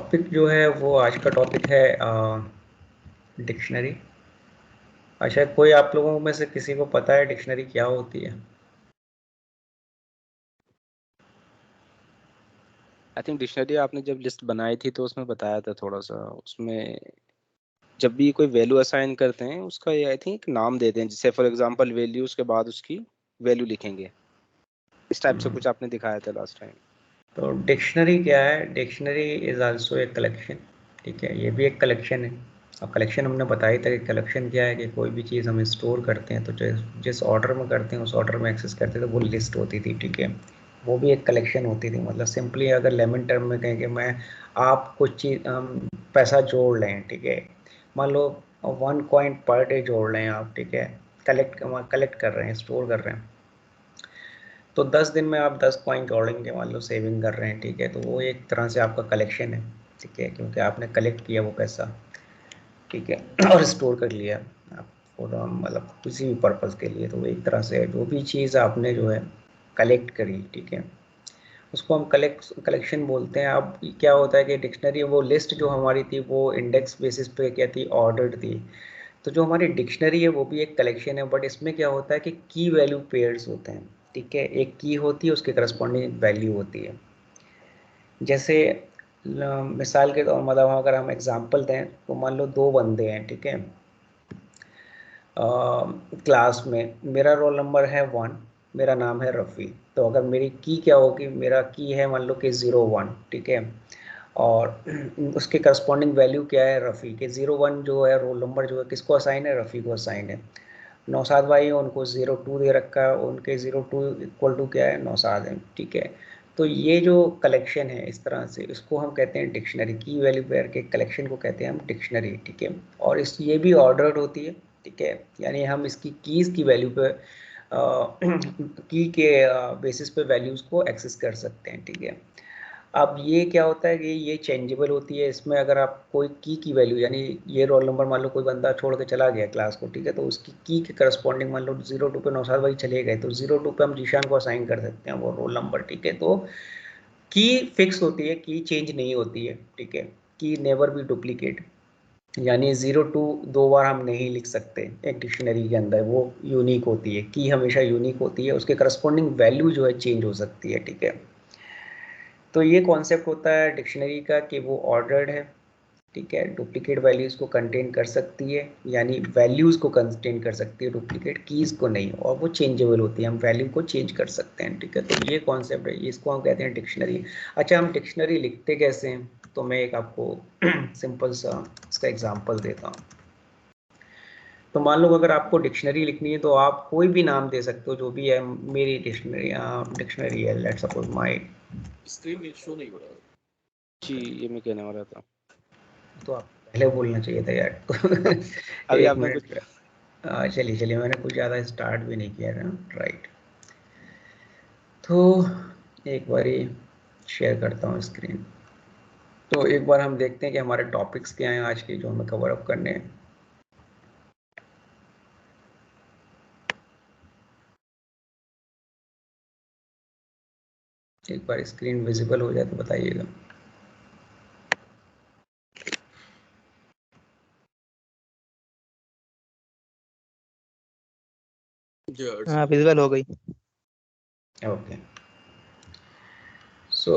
Topic जो है वो आज का टॉपिक है डिक्शनरी। अच्छा, कोई आप लोगों में से किसी को पता है डिक्शनरी क्या होती है? आई थिंक डिक्शनरी आपने जब लिस्ट बनाई थी तो उसमें बताया था थोड़ा सा। उसमें जब भी कोई वैल्यू असाइन करते हैं उसका ये आई थिंक नाम देते हैं, जैसे फॉर एग्जांपल वैल्यू, उसके बाद उसकी वैल्यू लिखेंगे। इस टाइप से कुछ आपने दिखाया था लास्ट टाइम। तो डिक्शनरी क्या है? Dictionary is also a collection. ठीक है, ये भी एक कलेक्शन है। और कलेक्शन हमने बताया था कि कलेक्शन क्या है कि कोई भी चीज़ हम स्टोर करते हैं तो जिस ऑर्डर में करते हैं उस ऑर्डर में एक्सेस करते हैं तो वो लिस्ट होती थी। ठीक है, वो भी एक कलेक्शन होती थी। मतलब सिंपली अगर लेमन टर्म में कहें कि मैं आप कुछ चीज़ पैसा जोड़ लें, ठीक है, मान लो 1 कॉइन पर डे जोड़ लें आप, ठीक है, कलेक्ट कर रहे हैं, स्टोर कर रहे हैं, तो 10 दिन में आप 10 कॉइन जोड़ेंगे, मान लो सेविंग कर रहे हैं, ठीक है, तो वो एक तरह से आपका कलेक्शन है। ठीक है, क्योंकि आपने कलेक्ट किया वो पैसा, ठीक है, और स्टोर कर लिया आप मतलब किसी भी पर्पज़ के लिए, तो वो एक तरह से जो भी चीज़ आपने जो है कलेक्ट करी, ठीक है, उसको हम कलेक्शन बोलते हैं। अब क्या होता है कि डिक्शनरी, वो लिस्ट जो हमारी थी वो इंडेक्स बेसिस पे क्या थी, ऑर्डर्ड थी। तो जो हमारी डिक्शनरी है वो भी एक कलेक्शन है, बट इसमें क्या होता है कि की वैल्यू पेयर्स होते हैं। ठीक है, एक की होती है, उसके करस्पॉन्डिंग वैल्यू होती है। जैसे मिसाल के तौर मतलब अगर हम एग्जांपल दें तो मान लो दो बंदे हैं, ठीक है, क्लास में, मेरा रोल नंबर है 1, मेरा नाम है रफ़ी। तो अगर मेरी की क्या होगी, मेरा की है मान लो कि 01, ठीक है, और उसके करस्पॉन्डिंग वैल्यू क्या है रफ़ी के 01, जो है रोल नंबर जो है किसको असाइन है, रफ़ी को असाइन है। नौसाद भाई है, उनको 02 दे रखा है, उनके 02 इक्वल टू क्या है, नौसाद है। ठीक है, तो ये जो कलेक्शन है इस तरह से, इसको हम कहते हैं डिक्शनरी। की वैल्यू पेयर के कलेक्शन को कहते हैं हम डिक्शनरी। ठीक है, और इस ये भी ऑर्डर्ड होती है। ठीक है, यानी हम इसकी कीज़ की वैल्यू पे की के बेसिस पे वैल्यूज़ को एक्सेस कर सकते हैं। ठीक है, अब ये क्या होता है कि ये चेंजेबल होती है। इसमें अगर आप कोई की वैल्यू, यानी ये रोल नंबर मान लो कोई बंदा छोड़ के चला गया क्लास को, ठीक है, तो उसकी की के करस्पॉन्डिंग मान लो 02 पे नौसाद भाई चले गए, तो 02 पे हम जीशान को असाइन कर सकते हैं वो रोल नंबर। ठीक है, तो की फिक्स होती है, की चेंज नहीं होती है। ठीक है, की नेवर बी डुप्लीकेट, यानी 02 दो बार हम नहीं लिख सकते एक डिक्शनरी के अंदर, वो यूनिक होती है। की हमेशा यूनिक होती है, उसके करस्पॉन्डिंग वैल्यू जो है चेंज हो सकती है। ठीक है, तो ये कॉन्सेप्ट होता है डिक्शनरी का कि वो ऑर्डर्ड है। ठीक है, डुप्लीकेट वैल्यूज़ को कंटेन कर सकती है, यानी वैल्यूज़ को कंटेन कर सकती है, डुप्लीकेट कीज़ को नहीं, और वो चेंजेबल होती है, हम वैल्यू को चेंज कर सकते हैं। ठीक है, तो ये कॉन्सेप्ट है, इसको हम कहते हैं डिक्शनरी। अच्छा, हम डिक्शनरी लिखते कैसे हैं, तो मैं एक आपको सिंपल सा इसका एग्जाम्पल देता हूँ। तो मान लो अगर आपको डिक्शनरी लिखनी है तो आप कोई भी नाम दे सकते हो, जो भी है। मेरी डिक्शनरी है, let's suppose my. Screen show नहीं हो रहा जी, ये मैं कहने वाला था। तो आप पहले बोलना चाहिए था यार। अभी एक आपने कुछ मिनट, चलिए चलिए, मैंने कुछ ज़्यादा स्टार्ट भी नहीं किया था, राइट। तो एक बार शेयर करता हूँ स्क्रीन। तो एक बार हम देखते हैं कि हमारे टॉपिक्स क्या हैं आज के, जो हमें कवर अप करने हैं। एक बार स्क्रीन विजिबल हो जाए तो बताइएगा। हाँ, विजुअल हो गई। ओके, सो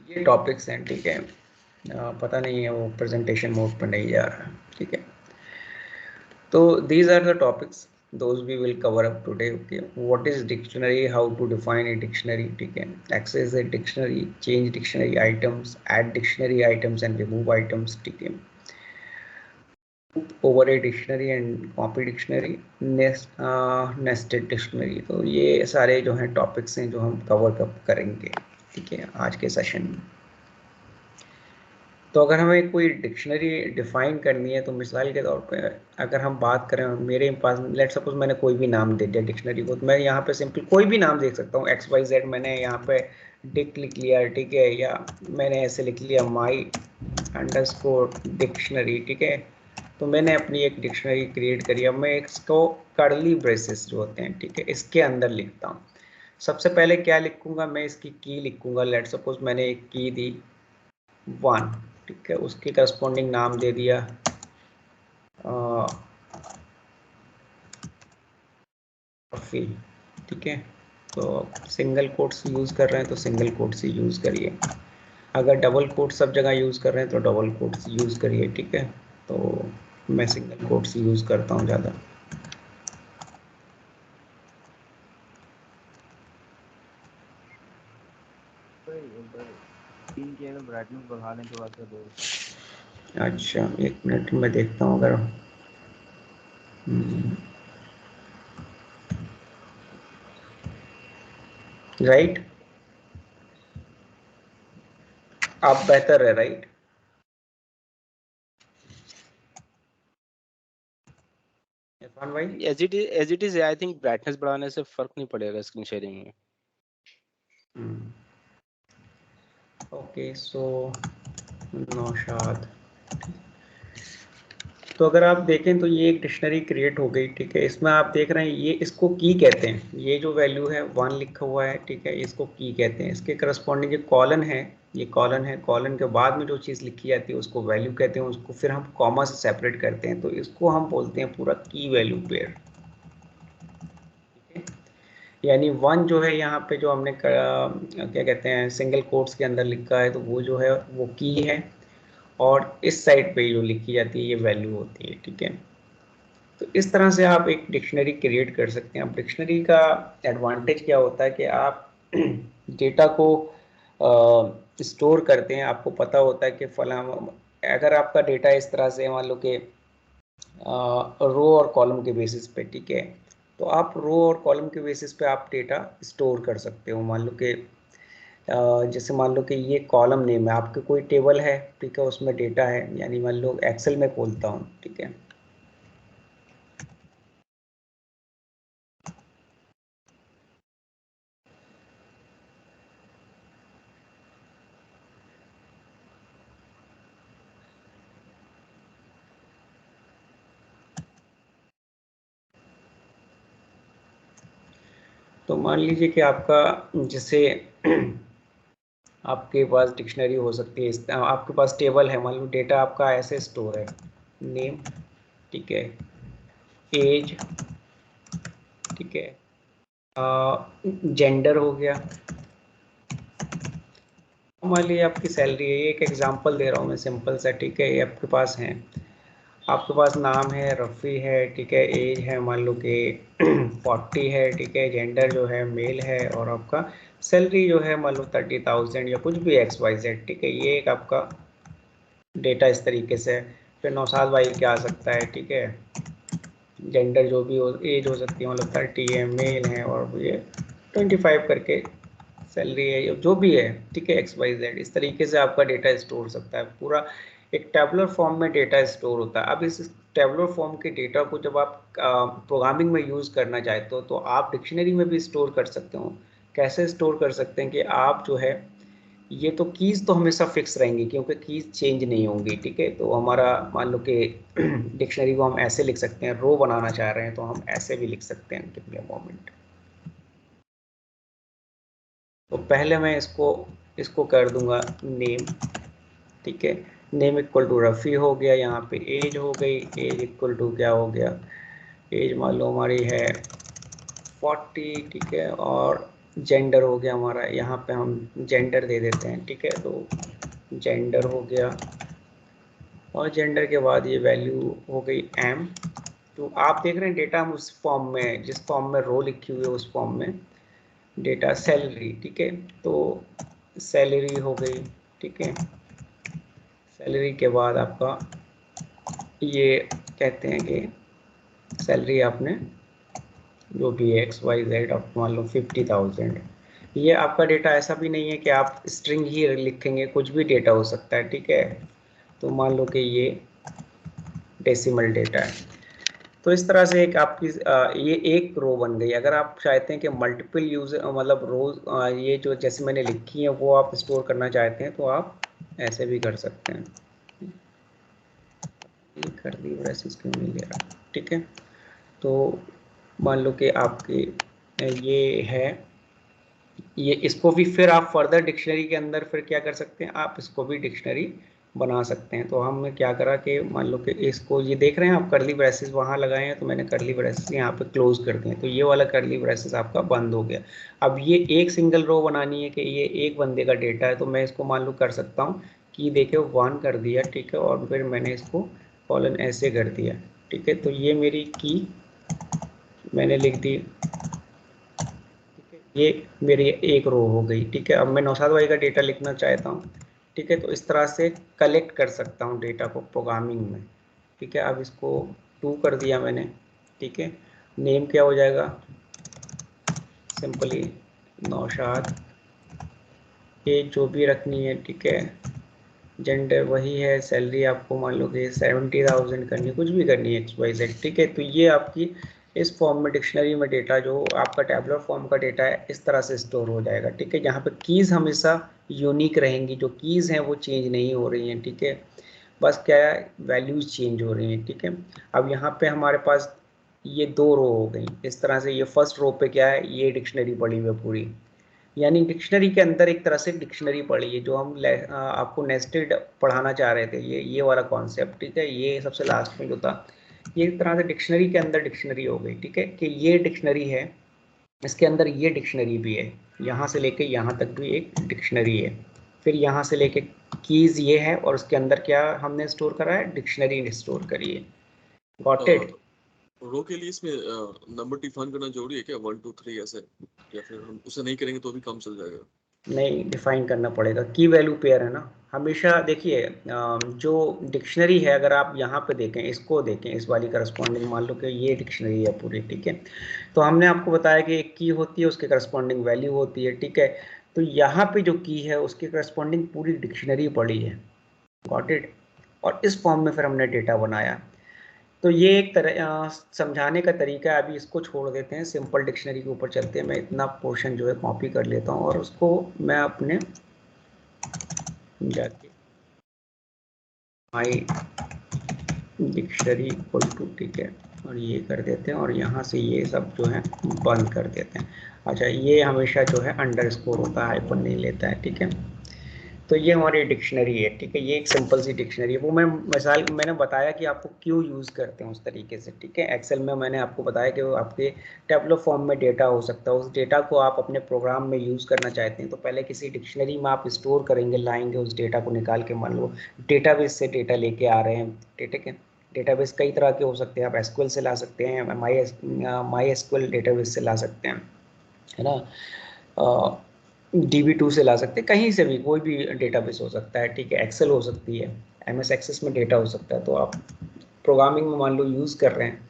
ये टॉपिक्स हैं, ठीक है। पता नहीं है वो प्रेजेंटेशन मोड पर नहीं जा रहा है, ठीक है। तो these are the topics those we will cover up today. Okay, what is dictionary, how to define a dictionary, ठीक है, access a dictionary, change dictionary items, add dictionary items and remove items, ठीक है, over a dictionary and copy dictionary, nested dictionary। तो ये सारे जो हैं topics हैं जो हम कवर करेंगे, ठीक है, आज के सेशन में। तो अगर हमें कोई डिक्शनरी डिफाइन करनी है तो मिसाल के तौर पे अगर हम बात करें, मेरे पास लेट सपोज मैंने कोई भी नाम दे दिया डिक्शनरी को, तो मैं यहाँ पे सिंपल कोई भी नाम देख सकता हूँ, XYZ मैंने यहाँ पे डिक लिख लिया, ठीक है, या मैंने ऐसे लिख लिया माई अंडरस्कोर डिक्शनरी, ठीक है। तो मैंने अपनी एक डिक्शनरी क्रिएट करी। अब मैं इसको कर्ली ब्रेसेस जो होते हैं, ठीक है, इसके अंदर लिखता हूँ। सबसे पहले क्या लिखूंगा, मैं इसकी की लिखूंगा। लेट सपोज मैंने एक की दी 1, ठीक है, उसके करस्पॉन्डिंग नाम दे दिया रफ़ी, ठीक है। तो सिंगल कोट्स यूज़ कर रहे हैं तो सिंगल कोट्स ही यूज़ करिए, अगर डबल कोट्स सब जगह यूज़ कर रहे हैं तो डबल कोट्स यूज़ करिए, ठीक है। तो मैं सिंगल कोट्स यूज़ करता हूँ ज़्यादा। ब्राइटनेस बढ़ा लें थोड़ा सा दूर। अच्छा, 1 मिनट में देखता हूँ अगर राइट, आप बेहतर है, राइट। इरफान भाई, as it is I think brightness बढ़ाने से फर्क नहीं पड़ेगा स्क्रीन शेयरिंग में। ओके, सो नौशाद, तो अगर आप देखें तो ये एक डिक्शनरी क्रिएट हो गई, ठीक है। इसमें आप देख रहे हैं ये इसको की कहते हैं, ये जो वैल्यू है 1 लिखा हुआ है, ठीक है, इसको की कहते हैं। इसके करस्पॉन्डिंग ये कॉलन है, ये कॉलन है, कॉलन के बाद में जो चीज़ लिखी जाती है उसको वैल्यू कहते हैं, उसको फिर हम कॉमा से सेपरेट करते हैं, तो इसको हम बोलते हैं पूरा की वैल्यू पेयर, ठीक है। यानी 1 जो है यहाँ पे जो हमने क्या कहते हैं सिंगल कोट्स के अंदर लिखा है, तो वो जो है वो की है, और इस साइड पे जो लिखी जाती है ये वैल्यू होती है, ठीक है। तो इस तरह से आप एक डिक्शनरी क्रिएट कर सकते हैं। अब डिक्शनरी का एडवांटेज क्या होता है कि आप डेटा को स्टोर करते हैं, आपको पता होता है कि फला, अगर आपका डेटा इस तरह से मान लो कि रो और कॉलम के बेसिस पे, ठीक है, तो आप रो और कॉलम के बेसिस पे आप डेटा स्टोर कर सकते हो। मान लो कि जैसे मान लो कि ये कॉलम नेम है, आपके कोई टेबल है, ठीक है, उसमें डेटा है, यानी मान लो एक्सेल में खोलता हूँ, ठीक है। तो मान लीजिए कि आपका जैसे आपके पास डिक्शनरी हो सकती है, आपके पास टेबल है, मान लो डेटा आपका ऐसे स्टोर है, नेम, ठीक है, एज, ठीक है, जेंडर हो गया, मान लीजिए आपकी सैलरी है, एक एग्जांपल दे रहा हूँ मैं सिंपल सा, ठीक है। ये आपके पास है, आपके पास नाम है रफ़ी है, ठीक है, एज है मान लो कि 40 है, ठीक है, जेंडर जो है मेल है, और आपका सैलरी जो है मान लो 30,000 या कुछ भी XYZ, ठीक है। ये एक आपका डेटा इस तरीके से। फिर नौशाद भाई क्या आ सकता है, ठीक है, जेंडर जो भी हो, एज हो सकती है मतलब 30 है, मेल है, और ये 25 करके सैलरी है, जो भी है, ठीक है, XYZ। इस तरीके से आपका डेटा स्टोर हो सकता है, पूरा एक टेबुलर फॉर्म में डेटा स्टोर होता है। अब इस टेबुलर फॉर्म के डेटा को जब आप प्रोग्रामिंग में यूज़ करना चाहते हो तो आप डिक्शनरी में भी स्टोर कर सकते हो। कैसे स्टोर कर सकते हैं कि आप जो है, ये तो कीज़ तो हमेशा फिक्स रहेंगी क्योंकि कीज़ चेंज नहीं होंगी, ठीक है। तो हमारा मान लो कि डिक्शनरी को हम ऐसे लिख सकते हैं, रो बनाना चाह रहे हैं तो हम ऐसे भी लिख सकते हैं। Give me a moment. तो पहले मैं इसको इसको कर दूंगा नेम, ठीक है, नेम इक्वल टू रफ़ी हो गया, यहाँ पे एज हो गई, एज इक्वल टू क्या हो गया, एज मान लो हमारी है 40, ठीक है, और जेंडर हो गया हमारा, यहाँ पे हम जेंडर दे देते हैं, ठीक है। तो जेंडर हो गया, और जेंडर के बाद ये वैल्यू हो गई m। तो आप देख रहे हैं डेटा हम उस फॉर्म में, जिस फॉर्म में रो लिखी हुई है उस फॉर्म में डेटा सैलरी, ठीक है। तो सैलरी हो गई, ठीक है, सैलरी के बाद आपका ये कहते हैं कि सैलरी आपने जो भी है XYZ, आप मान लो 50,000। ये आपका डेटा ऐसा भी नहीं है कि आप स्ट्रिंग ही लिखेंगे, कुछ भी डेटा हो सकता है, ठीक है। तो मान लो कि ये डेसिमल डेटा है। तो इस तरह से एक आपकी ये एक रो बन गई। अगर आप चाहते हैं कि मल्टीपल यूज मतलब रोज ये जो जैसे मैंने लिखी है वो आप स्टोर करना चाहते हैं तो आप ऐसे भी कर सकते हैं। ये कर्ली ब्रेसेस क्यों नहीं ले रहा, ठीक है। तो मान लो कि आपके ये है, ये इसको भी फिर आप फर्दर डिक्शनरी के अंदर फिर क्या कर सकते हैं, आप इसको भी डिक्शनरी बना सकते हैं। तो हमने क्या करा कि मान लो कि इसको, ये देख रहे हैं आप कर्ली ब्रेसेस वहाँ लगाए हैं, तो मैंने कर्ली ब्रेसेस यहाँ पे क्लोज कर दिए, तो ये वाला कर्ली ब्रेसेस आपका बंद हो गया। अब ये एक सिंगल रो बनानी है कि ये एक बंदे का डेटा है, तो मैं इसको मान लो कर सकता हूँ कि देखिए 1 कर दिया, ठीक है, और फिर मैंने इसको कॉलन ऐसे कर दिया, ठीक है। तो ये मेरी की मैंने लिख दी, ये मेरी एक रो हो गई, ठीक है। अब मैं नौशाद भाई का डेटा लिखना चाहता हूँ, ठीक है, तो इस तरह से कलेक्ट कर सकता हूँ डेटा को प्रोग्रामिंग में, ठीक है। अब इसको 2 कर दिया मैंने, ठीक है। नेम क्या हो जाएगा, सिंपली नौशाद, एज जो भी रखनी है, ठीक है, जेंडर वही है, सैलरी आपको मान लो कि 70,000 करनी है, कुछ भी करनी है XYZ, ठीक है। तो ये आपकी इस फॉर्म में डिक्शनरी में डेटा जो आपका टैबुलर फॉर्म का डेटा है इस तरह से स्टोर हो जाएगा, ठीक है। जहाँ पे कीज़ हमेशा यूनिक रहेंगी, जो कीज़ हैं वो चेंज नहीं हो रही हैं, ठीक है, बस क्या है वैल्यूज चेंज हो रही हैं, ठीक है। अब यहाँ पे हमारे पास ये 2 रो हो गई इस तरह से। ये फर्स्ट रो पे क्या है, ये डिक्शनरी पड़ी हुई है पूरी, यानी डिक्शनरी के अंदर एक तरह से डिक्शनरी पढ़ी है, जो हम आपको नेस्टेड पढ़ाना चाह रहे थे, ये वाला कॉन्सेप्ट, ठीक है। ये सबसे लास्ट में जो था, ये एक तरह से डिक्शनरी के अंदर डिक्शनरी हो गई, ठीक है, कि ये डिक्शनरी है, इसके अंदर ये डिक्शनरी भी है, यहाँ से लेके यहाँ तक भी एक डिक्शनरी है, फिर यहाँ से लेके कीज़ ये है, और उसके अंदर क्या हमने स्टोर करा है, डिक्शनरी स्टोर करी है। Got it? रो के लिए इसमें नंबर डिफाइन करना जरूरी है क्या, 1 2 3 ऐसे, या फिर हम उसे नहीं करेंगे तो भी काम चल जाएगा? नहीं, डिफाइन करना पड़ेगा, की वैल्यू पेयर है ना हमेशा। देखिए जो डिक्शनरी है, अगर आप यहाँ पे देखें, इसको देखें, इस वाली करस्पॉन्डिंग, मान लो कि ये डिक्शनरी है पूरी, ठीक है। तो हमने आपको बताया कि एक की होती है, उसके करस्पॉन्डिंग वैल्यू होती है, ठीक है। तो यहाँ पे जो की है उसके करस्पॉन्डिंग पूरी डिक्शनरी पड़ी है, गॉट इट। और इस फॉर्म में फिर हमने डेटा बनाया। तो ये एक तरह समझाने का तरीका है। अभी इसको छोड़ देते हैं, सिंपल डिक्शनरी के ऊपर चलते हैं। मैं इतना पोर्शन जो है कॉपी कर लेता हूँ और उसको मैं अपने जाके माई डिक्शनरी इक्वल टू, ठीक है, और ये कर देते हैं, और यहाँ से ये सब जो है बंद कर देते हैं। अच्छा, ये हमेशा जो है अंडरस्कोर होता है, हाइफन नहीं लेता है, ठीक है। तो ये हमारी डिक्शनरी है, ठीक है। ये एक सिंपल सी डिक्शनरी है, वो मैं मिसाल मैंने बताया कि आपको क्यों यूज़ करते हैं उस तरीके से, ठीक है। एक्सेल में मैंने आपको बताया कि वो आपके टेबलर फॉर्म में डेटा हो सकता है, उस डेटा को आप अपने प्रोग्राम में यूज़ करना चाहते हैं, तो पहले किसी डिक्शनरी में आप स्टोर करेंगे, लाएंगे उस डेटा को निकाल के, मान लो डेटाबेस से डेटा लेके आ रहे हैं, ठीक है। डेटाबेस कई तरह के हो सकते हैं, आप SQL से ला सकते हैं, माई SQL डेटाबेस से ला सकते हैं, है ना, DB2 से ला सकते हैं, कहीं से भी कोई भी डेटाबेस हो सकता है, ठीक है। एक्सेल हो सकती है, MS एक्सेस में डेटा हो सकता है। तो आप प्रोग्रामिंग में मान लो यूज़ कर रहे हैं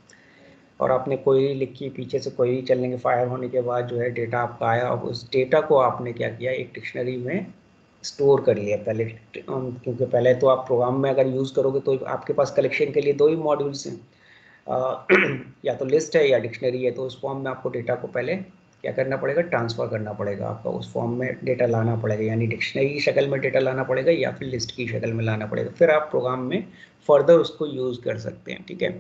और आपने क्वेरी लिखी, पीछे से क्वेरी चलने के फायर होने के बाद जो है डेटा आपका आया, और उस डेटा को आपने क्या किया, एक डिक्शनरी में स्टोर कर लिया पहले, क्योंकि पहले तो आप प्रोग्राम में अगर यूज़ करोगे तो आपके पास कलेक्शन के लिए 2 ही मॉड्यूल्स हैं, या तो लिस्ट है या डिक्शनरी है। तो उस फॉर्म में आपको डेटा को पहले क्या करना पड़ेगा, ट्रांसफ़र करना पड़ेगा, आपका उस फॉर्म में डेटा लाना पड़ेगा, यानी डिक्शनरी की शक्ल में डेटा लाना पड़ेगा या फिर लिस्ट की शक्ल में लाना पड़ेगा, फिर आप प्रोग्राम में फर्दर उसको यूज़ कर सकते हैं, ठीक है।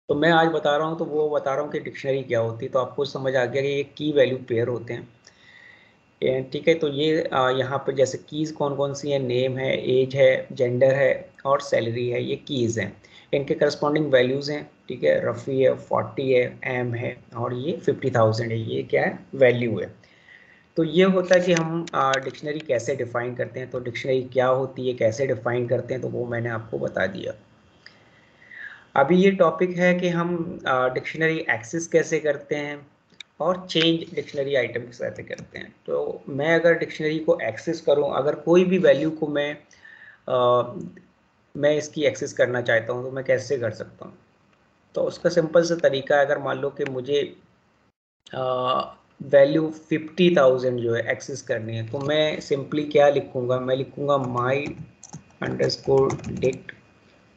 तो मैं आज बता रहा हूँ, तो वो बता रहा हूँ कि डिक्शनरी क्या होती है, तो आपको समझ आ गया कि ये की वैल्यू पेयर होते हैं, ठीक है। तो ये यहाँ पर जैसे कीज़ कौन कौन सी हैं, नेम है, एज है, जेंडर है और सैलरी है, ये कीज़ हैं। इनके करस्पॉन्डिंग वैल्यूज़ हैं, ठीक है। रफ़ी है, 40 है, एम है, और ये 50,000 है, ये क्या है, वैल्यू है। तो ये होता है कि हम डिक्शनरी कैसे डिफ़ाइन करते हैं। तो डिक्शनरी क्या होती है, कैसे डिफ़ाइन करते हैं, तो वो मैंने आपको बता दिया। अभी ये टॉपिक है कि हम डिक्शनरी एक्सेस कैसे करते हैं और चेंज डिक्शनरी आइटम कैसे करते हैं। तो मैं अगर डिक्शनरी को एक्सेस करूं, अगर कोई भी वैल्यू को मैं इसकी एक्सेस करना चाहता हूं, तो मैं कैसे कर सकता हूं। तो उसका सिंपल सा तरीका है, अगर मान लो कि मुझे वैल्यू 50,000 जो है एक्सेस करनी है, तो मैं सिंपली क्या लिखूंगा, मैं लिखूंगा माई अंडरस्कोर डिक्ट,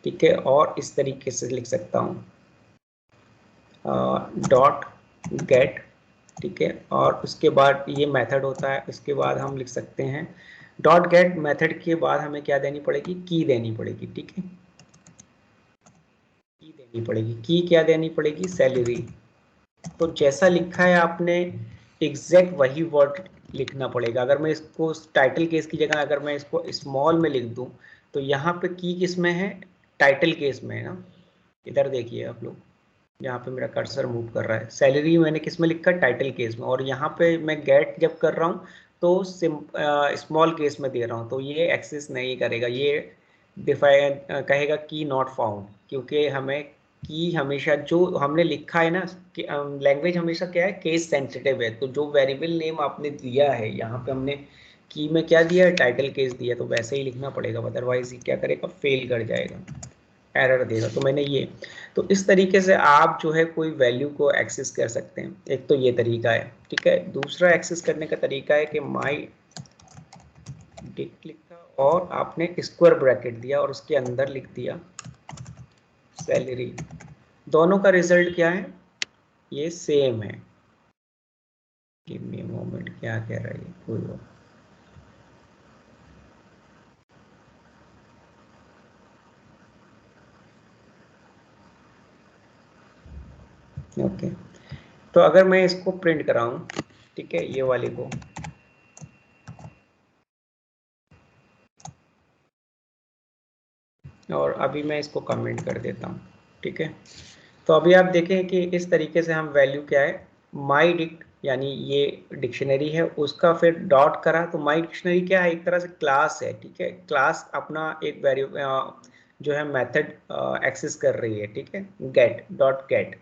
ठीक है। और इस तरीके से लिख सकता हूँ डॉट गेट, ठीक है। और उसके बाद ये मेथड होता है, इसके बाद हम लिख सकते हैं डॉट गेट मेथड के बाद हमें क्या देनी पड़ेगी, की देनी पड़ेगी, ठीक है। देनी पड़ेगी, की क्या देनी पड़ेगी, सैलरी। तो जैसा लिखा है आपने एग्जैक्ट वही वर्ड लिखना पड़ेगा। अगर मैं इसको टाइटल केस की जगह अगर मैं इसको स्मॉल में लिख दूं तो यहाँ पे की किस में है, टाइटल केस में है ना। इधर देखिए आप लोग, यहाँ पे मेरा कर्सर मूव कर रहा है, सैलरी मैंने किस में लिखा, टाइटल केस में, और यहाँ पे मैं गेट जब कर रहा हूँ तो स्मॉल केस में दे रहा हूँ, तो ये एक्सेस नहीं करेगा, ये डिफाइन कहेगा की नॉट फाउंड, क्योंकि हमें की हमेशा जो हमने लिखा है ना, लैंग्वेज हमेशा क्या है, केस सेंसिटिव है। तो जो वेरिएबल नेम आपने दिया है यहाँ पे हमने की में क्या दिया है, टाइटल केस दिया, तो वैसे ही लिखना पड़ेगा, अदरवाइज क्या करेगा, फेल कर जाएगा, एरर देगा। तो मैंने ये, तो इस तरीके से आप जो है कोई वैल्यू को एक्सेस कर सकते हैं। एक तो ये तरीका है, ठीक है। दूसरा एक्सेस करने का तरीका है कि माई डिक्ट लिखा और आपने स्क्वायर ब्रैकेट दिया और उसके अंदर लिख दिया सैलरी। दोनों का रिजल्ट क्या है, ये सेम है। गिव मी अ मोमेंट, क्या कह रहा है कोई और, ओके। तो अगर मैं इसको प्रिंट कराऊं, ठीक है, ये वाले को, और अभी मैं इसको कमेंट कर देता हूं, ठीक है। तो अभी आप देखें कि इस तरीके से हम वैल्यू क्या है, माई डिक्ट यानी ये डिक्शनरी है, उसका फिर डॉट करा, तो माई डिक्शनरी क्या है, एक तरह से क्लास है, ठीक है। क्लास अपना एक जो है मेथड एक्सेस कर रही है, ठीक है, गेट डॉट गेट,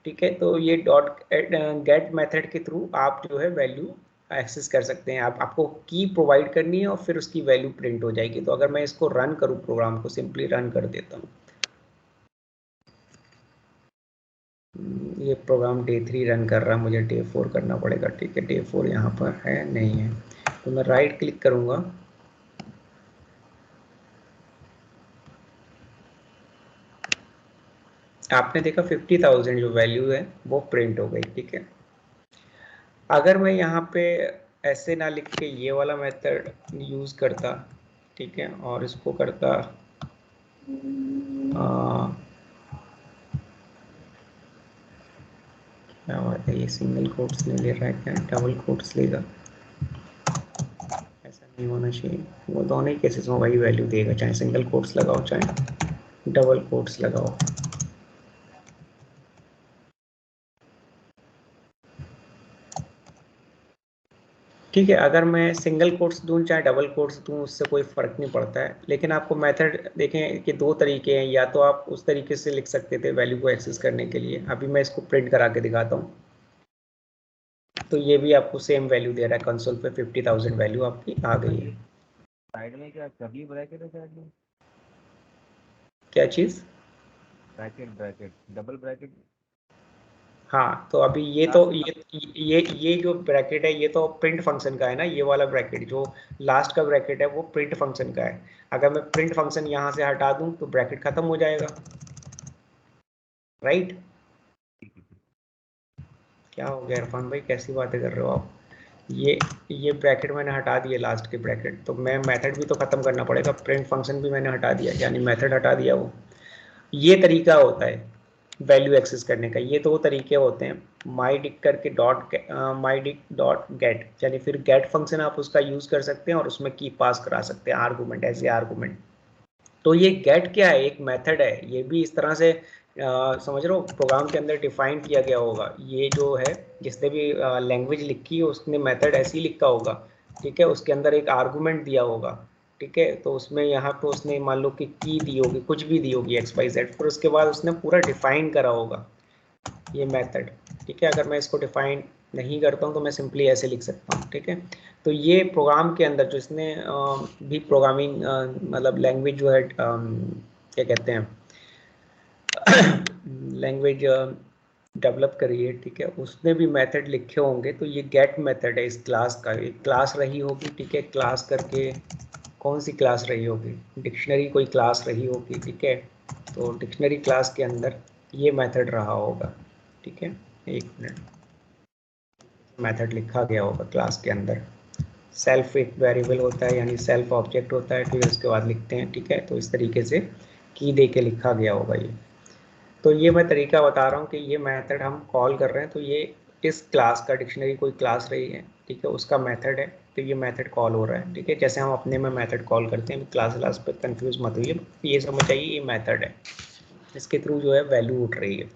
ठीक है। तो ये डॉट गेट मेथड के थ्रू आप जो है वैल्यू एक्सेस कर सकते हैं। आपको की प्रोवाइड करनी है और फिर उसकी वैल्यू प्रिंट हो जाएगी। तो अगर मैं इसको रन करूँ, प्रोग्राम को सिंपली रन कर देता हूँ, ये प्रोग्राम डे 3 रन कर रहा है, मुझे डे 4 करना पड़ेगा, ठीक है। डे 4 यहाँ पर है नहीं है, तो मैं राइट क्लिक करूँगा, आपने देखा 50,000 जो वैल्यू है वो प्रिंट हो गई, ठीक है। अगर मैं यहाँ पे ऐसे ना लिख के ये वाला मेथड यूज़ करता, ठीक है, और इसको करता क्या बात है, ये सिंगल कोट्स नहीं ले रहा है क्या, डबल कोट्स लेगा, ऐसा नहीं होना चाहिए। वो दोनों ही केसेस में वही वैल्यू देगा, चाहे सिंगल कोट्स लगाओ चाहे डबल कोट्स लगाओ, ठीक है। अगर मैं सिंगल कोट्स दूं चाहे डबल कोट्स दूं उससे कोई फ़र्क नहीं पड़ता है, लेकिन आपको मेथड देखें कि दो तरीके हैं, या तो आप उस तरीके से लिख सकते थे वैल्यू को एक्सेस करने के लिए। अभी मैं इसको प्रिंट करा के दिखाता हूँ, तो ये भी आपको सेम वैल्यू दे रहा है, कंसोल पे 50,000 वैल्यू आपकी आ गई है। साइड में क्या कर्ली ब्रैकेट है साइड में, क्या चीज़, ब्रैकेट ब्रैकेट डबल ब्रैकेट। हाँ, तो अभी ये तो ये जो ब्रैकेट है ये तो प्रिंट फंक्शन का है ना, ये वाला ब्रैकेट जो लास्ट का ब्रैकेट है वो प्रिंट फंक्शन का है। अगर मैं प्रिंट फंक्शन यहाँ से हटा दूँ तो ब्रैकेट खत्म हो जाएगा, राइट। क्या हो गया इरफान भाई, कैसी बातें कर रहे हो आप, ये ब्रैकेट मैंने हटा दिए लास्ट के ब्रैकेट, तो मैं मेथड भी तो ख़त्म करना पड़ेगा, प्रिंट फंक्शन भी मैंने हटा दिया, यानी मेथड हटा दिया वो। ये तरीका होता है वैल्यू एक्सेस करने का। ये दो तरीके होते हैं, माई डिक करके माई डिक डॉट गेट, यानी फिर गेट फंक्शन आप उसका यूज़ कर सकते हैं और उसमें की पास करा सकते हैं आर्गूमेंट, ऐसे आर्गूमेंट। तो ये गेट क्या है, एक मेथड है, ये भी इस तरह से समझ रहे हो, प्रोग्राम के अंदर डिफाइन किया गया होगा। ये जो है जिसने भी लैंग्वेज लिखी है उसने मेथड ऐसे ही लिखा होगा, ठीक है, उसके अंदर एक आर्गूमेंट दिया होगा, ठीक है। तो उसमें यहाँ पे उसने मान लो कि की दी होगी, कुछ भी दी होगी XYZ, फिर उसके बाद उसने पूरा डिफाइन करा होगा ये मेथड, ठीक है। अगर मैं इसको डिफाइन नहीं करता हूँ तो मैं सिंपली ऐसे लिख सकता हूँ, ठीक है। तो ये प्रोग्राम के अंदर जो इसने भी प्रोग्रामिंग मतलब लैंग्वेज जो है क्या कहते हैं लैंग्वेज डेवलप करी है, ठीक है, उसने भी मेथड लिखे होंगे। तो ये गेट मेथड है इस क्लास का, एक क्लास रही होगी, ठीक है, क्लास करके कौन सी क्लास रही होगी, डिक्शनरी कोई क्लास रही होगी, ठीक है। तो डिक्शनरी क्लास के अंदर ये मेथड रहा होगा, ठीक है। एक मिनट, मेथड लिखा गया होगा क्लास के अंदर, सेल्फ एक वेरिएबल होता है यानी सेल्फ ऑब्जेक्ट होता है, फिर उसके बाद लिखते हैं, ठीक है। तो इस तरीके से की दे के लिखा गया होगा ये। तो ये मैं तरीका बता रहा हूँ कि ये मेथड हम कॉल कर रहे हैं, तो ये इस क्लास का डिक्शनरी कोई क्लास रही है, ठीक है, उसका मेथड है, तो ये मेथड कॉल हो रहा है, ठीक है, जैसे हम अपने में मेथड कॉल करते हैं। क्लास पे कंफ्यूज मत होइए, ये समझ आइए ये मेथड है, इसके थ्रू जो है वैल्यू उठ रही है।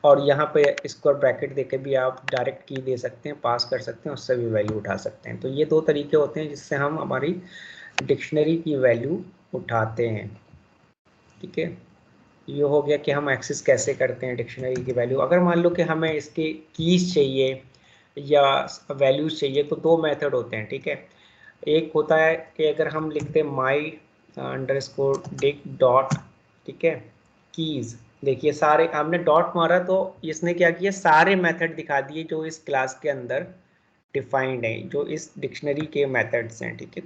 और यहाँ पे स्क्वायर ब्रैकेट देके भी आप डायरेक्ट की दे सकते हैं, पास कर सकते हैं, उससे भी वैल्यू उठा सकते हैं। तो ये दो तरीके होते हैं जिससे हम हमारी डिक्शनरी की वैल्यू उठाते हैं, ठीक है। ये हो गया कि हम एक्सेस कैसे करते हैं डिक्शनरी की वैल्यू। अगर मान लो कि हमें इसकी कीज चाहिए या वैल्यूज चाहिए तो दो मेथड होते हैं, ठीक है। एक होता है कि अगर हम लिखते हैं माई अंडरस्कोर डिक डॉट, ठीक है, कीज, देखिए सारे हमने डॉट मारा तो इसने क्या किया, सारे मेथड दिखा दिए जो इस क्लास के अंदर डिफाइंड है, जो इस डिक्शनरी के मेथड्स हैं, ठीक है।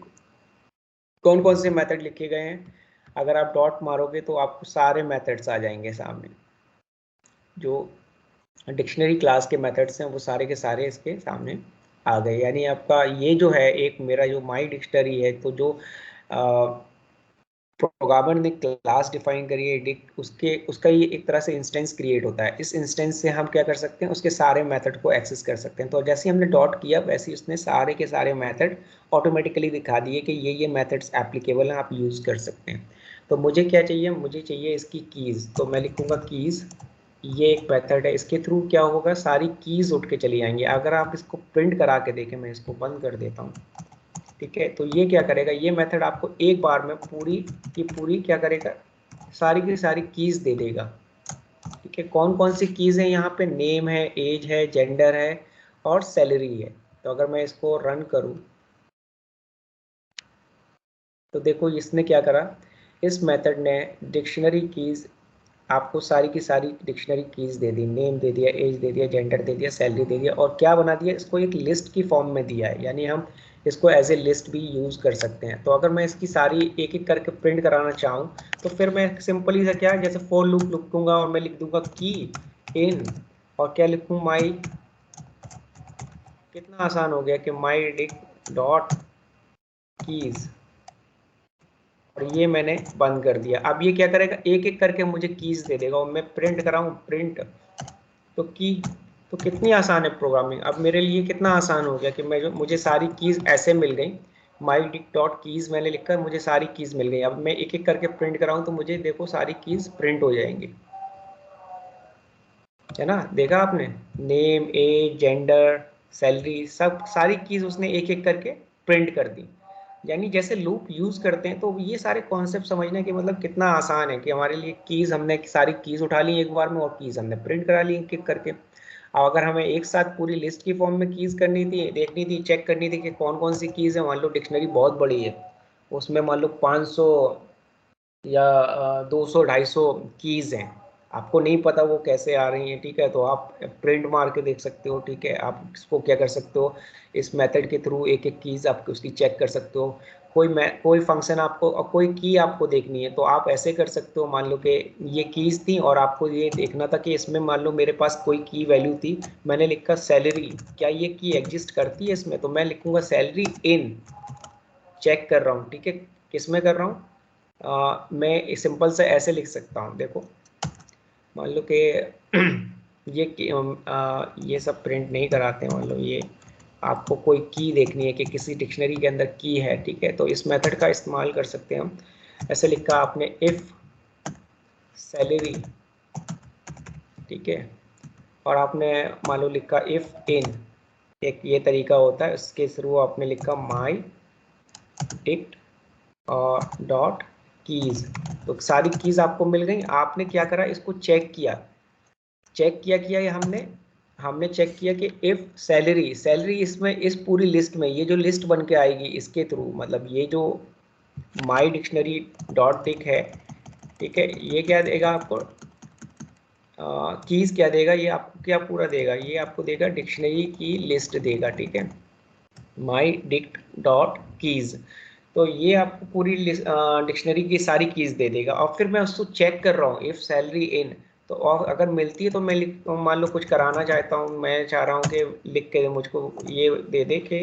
कौन कौन से मेथड लिखे गए हैं, अगर आप डॉट मारोगे तो आपको सारे मेथड्स आ जाएंगे सामने, जो डिक्शनरी क्लास के मेथड्स हैं वो सारे के सारे इसके सामने आ गए। यानी आपका ये जो है एक मेरा जो माई डिक्शनरी है, तो जो प्रोग्रामर ने क्लास डिफाइन करी है उसका ये एक तरह से इंस्टेंस क्रिएट होता है। इस इंस्टेंस से हम क्या कर सकते हैं, उसके सारे मेथड को एक्सेस कर सकते हैं। तो जैसे हमने डॉट किया वैसे ही उसने सारे के सारे मेथड ऑटोमेटिकली दिखा दिए कि ये मेथड्स एप्लीकेबल हैं, आप यूज़ कर सकते हैं। तो मुझे क्या चाहिए, मुझे चाहिए इसकी कीज़, तो मैं लिखूँगा कीज़, ये एक मेथड है, इसके थ्रू क्या होगा, सारी कीज़ उठ के चली जाएंगी। अगर आप इसको प्रिंट करा के देखें, मैं इसको बंद कर देता हूँ, ठीक है, तो ये क्या करेगा, ये मेथड आपको एक बार में पूरी की पूरी क्या करेगा, सारी की सारी कीज दे देगा, ठीक है। कौन कौन सी कीज है यहाँ पे, नेम है, एज है, जेंडर है और सैलरी है। तो अगर मैं इसको रन करूँ तो देखो इसने क्या करा, इस मेथड ने डिक्शनरी कीज आपको सारी की सारी डिक्शनरी कीज दे दी, नेम दे दिया, एज दे दिया, जेंडर दे दिया, सैलरी दे दिया, और क्या बना दिया, इसको एक लिस्ट की फॉर्म में दिया है। यानी हम इसको एज ए लिस्ट भी यूज़ कर सकते हैं। तो अगर मैं इसकी सारी एक एक करके प्रिंट कराना चाहूँ तो फिर मैं सिंपली से क्या, जैसे फॉर लूप लिखूँगा और मैं लिख दूंगा की इन, और क्या लिखूँ, माई, कितना आसान हो गया कि माई डिक डॉट कीज, और ये मैंने बंद कर दिया। अब ये क्या करेगा, एक एक करके मुझे कीज दे देगा, और मैं प्रिंट कराऊँ प्रिंट, तो की, तो कितनी आसान है प्रोग्रामिंग। अब मेरे लिए कितना आसान हो गया कि मुझे सारी कीज ऐसे मिल गई, माई डिक डॉट कीज मैंने लिखकर मुझे सारी कीज मिल गई। अब मैं एक एक करके प्रिंट कराऊँ तो मुझे देखो सारी कीज प्रिंट हो जाएंगी, है ना, देखा आपने, नेम, एज, जेंडर, सैलरी, सब सारी कीज उसने एक एक करके प्रिंट कर दी। यानी जैसे लूप यूज करते हैं, तो ये सारे कॉन्सेप्ट समझने के मतलब कितना आसान है कि हमारे लिए कीज, हमने सारी कीज उठा ली एक बार में और कीज हमने प्रिंट करा ली एक एक करके। अब अगर हमें एक साथ पूरी लिस्ट की फॉर्म में कीज करनी थी, देखनी थी, चेक करनी थी कि कौन कौन सी कीज है, मान लो डिक्शनरी बहुत बड़ी है, उसमें मान लो 500 या 200-250 कीज हैं, आपको नहीं पता वो कैसे आ रही हैं, ठीक है, तो आप प्रिंट मार के देख सकते हो, ठीक है। आप इसको क्या कर सकते हो, इस मेथड के थ्रू एक एक कीज आप उसकी चेक कर सकते हो। कोई फंक्शन आपको और कोई की आपको देखनी है तो आप ऐसे कर सकते हो, मान लो कि ये कीज थी और आपको ये देखना था कि इसमें मान लो मेरे पास कोई की वैल्यू थी, मैंने लिखा सैलरी, क्या ये की एग्जिस्ट करती है इसमें, तो मैं लिखूंगा सैलरी इन, चेक कर रहा हूँ, ठीक है, किस में कर रहा हूँ, मैं सिंपल से ऐसे लिख सकता हूँ, देखो मान लो कि ये सब प्रिंट नहीं कराते हैं, मान लो ये आपको कोई की देखनी है कि किसी डिक्शनरी के अंदर की है, ठीक है, तो इस मेथड का इस्तेमाल कर सकते हैं हम। ऐसे लिखा आपने इफ सैलरी, ठीक है, और आपने मान लो लिखा इफ इन, एक ये तरीका होता है, इसके थ्रू आपने लिखा माई डिक्ट डॉट कीज, तो सारी कीज आपको मिल गई। आपने क्या करा, इसको चेक किया ये हमने चेक किया कि इफ सैलरी इसमें इस पूरी लिस्ट में, ये जो लिस्ट बन के आएगी इसके थ्रू, मतलब ये जो माई डिक्शनरी डॉट डिक है, ठीक है, ये क्या देगा आपको, कीज क्या देगा, ये आपको क्या पूरा देगा, ये आपको देगा डिक्शनरी की लिस्ट देगा, ठीक है, माई डिक्ट डॉट कीज, तो ये आपको पूरी डिक्शनरी की सारी कीज दे देगा। और फिर मैं उसको चेक कर रहा हूँ इफ सैलरी इन, तो और अगर मिलती है तो मैं मान लो कुछ कराना चाहता हूँ, मैं चाह रहा हूँ कि लिख के मुझको ये दे दे कि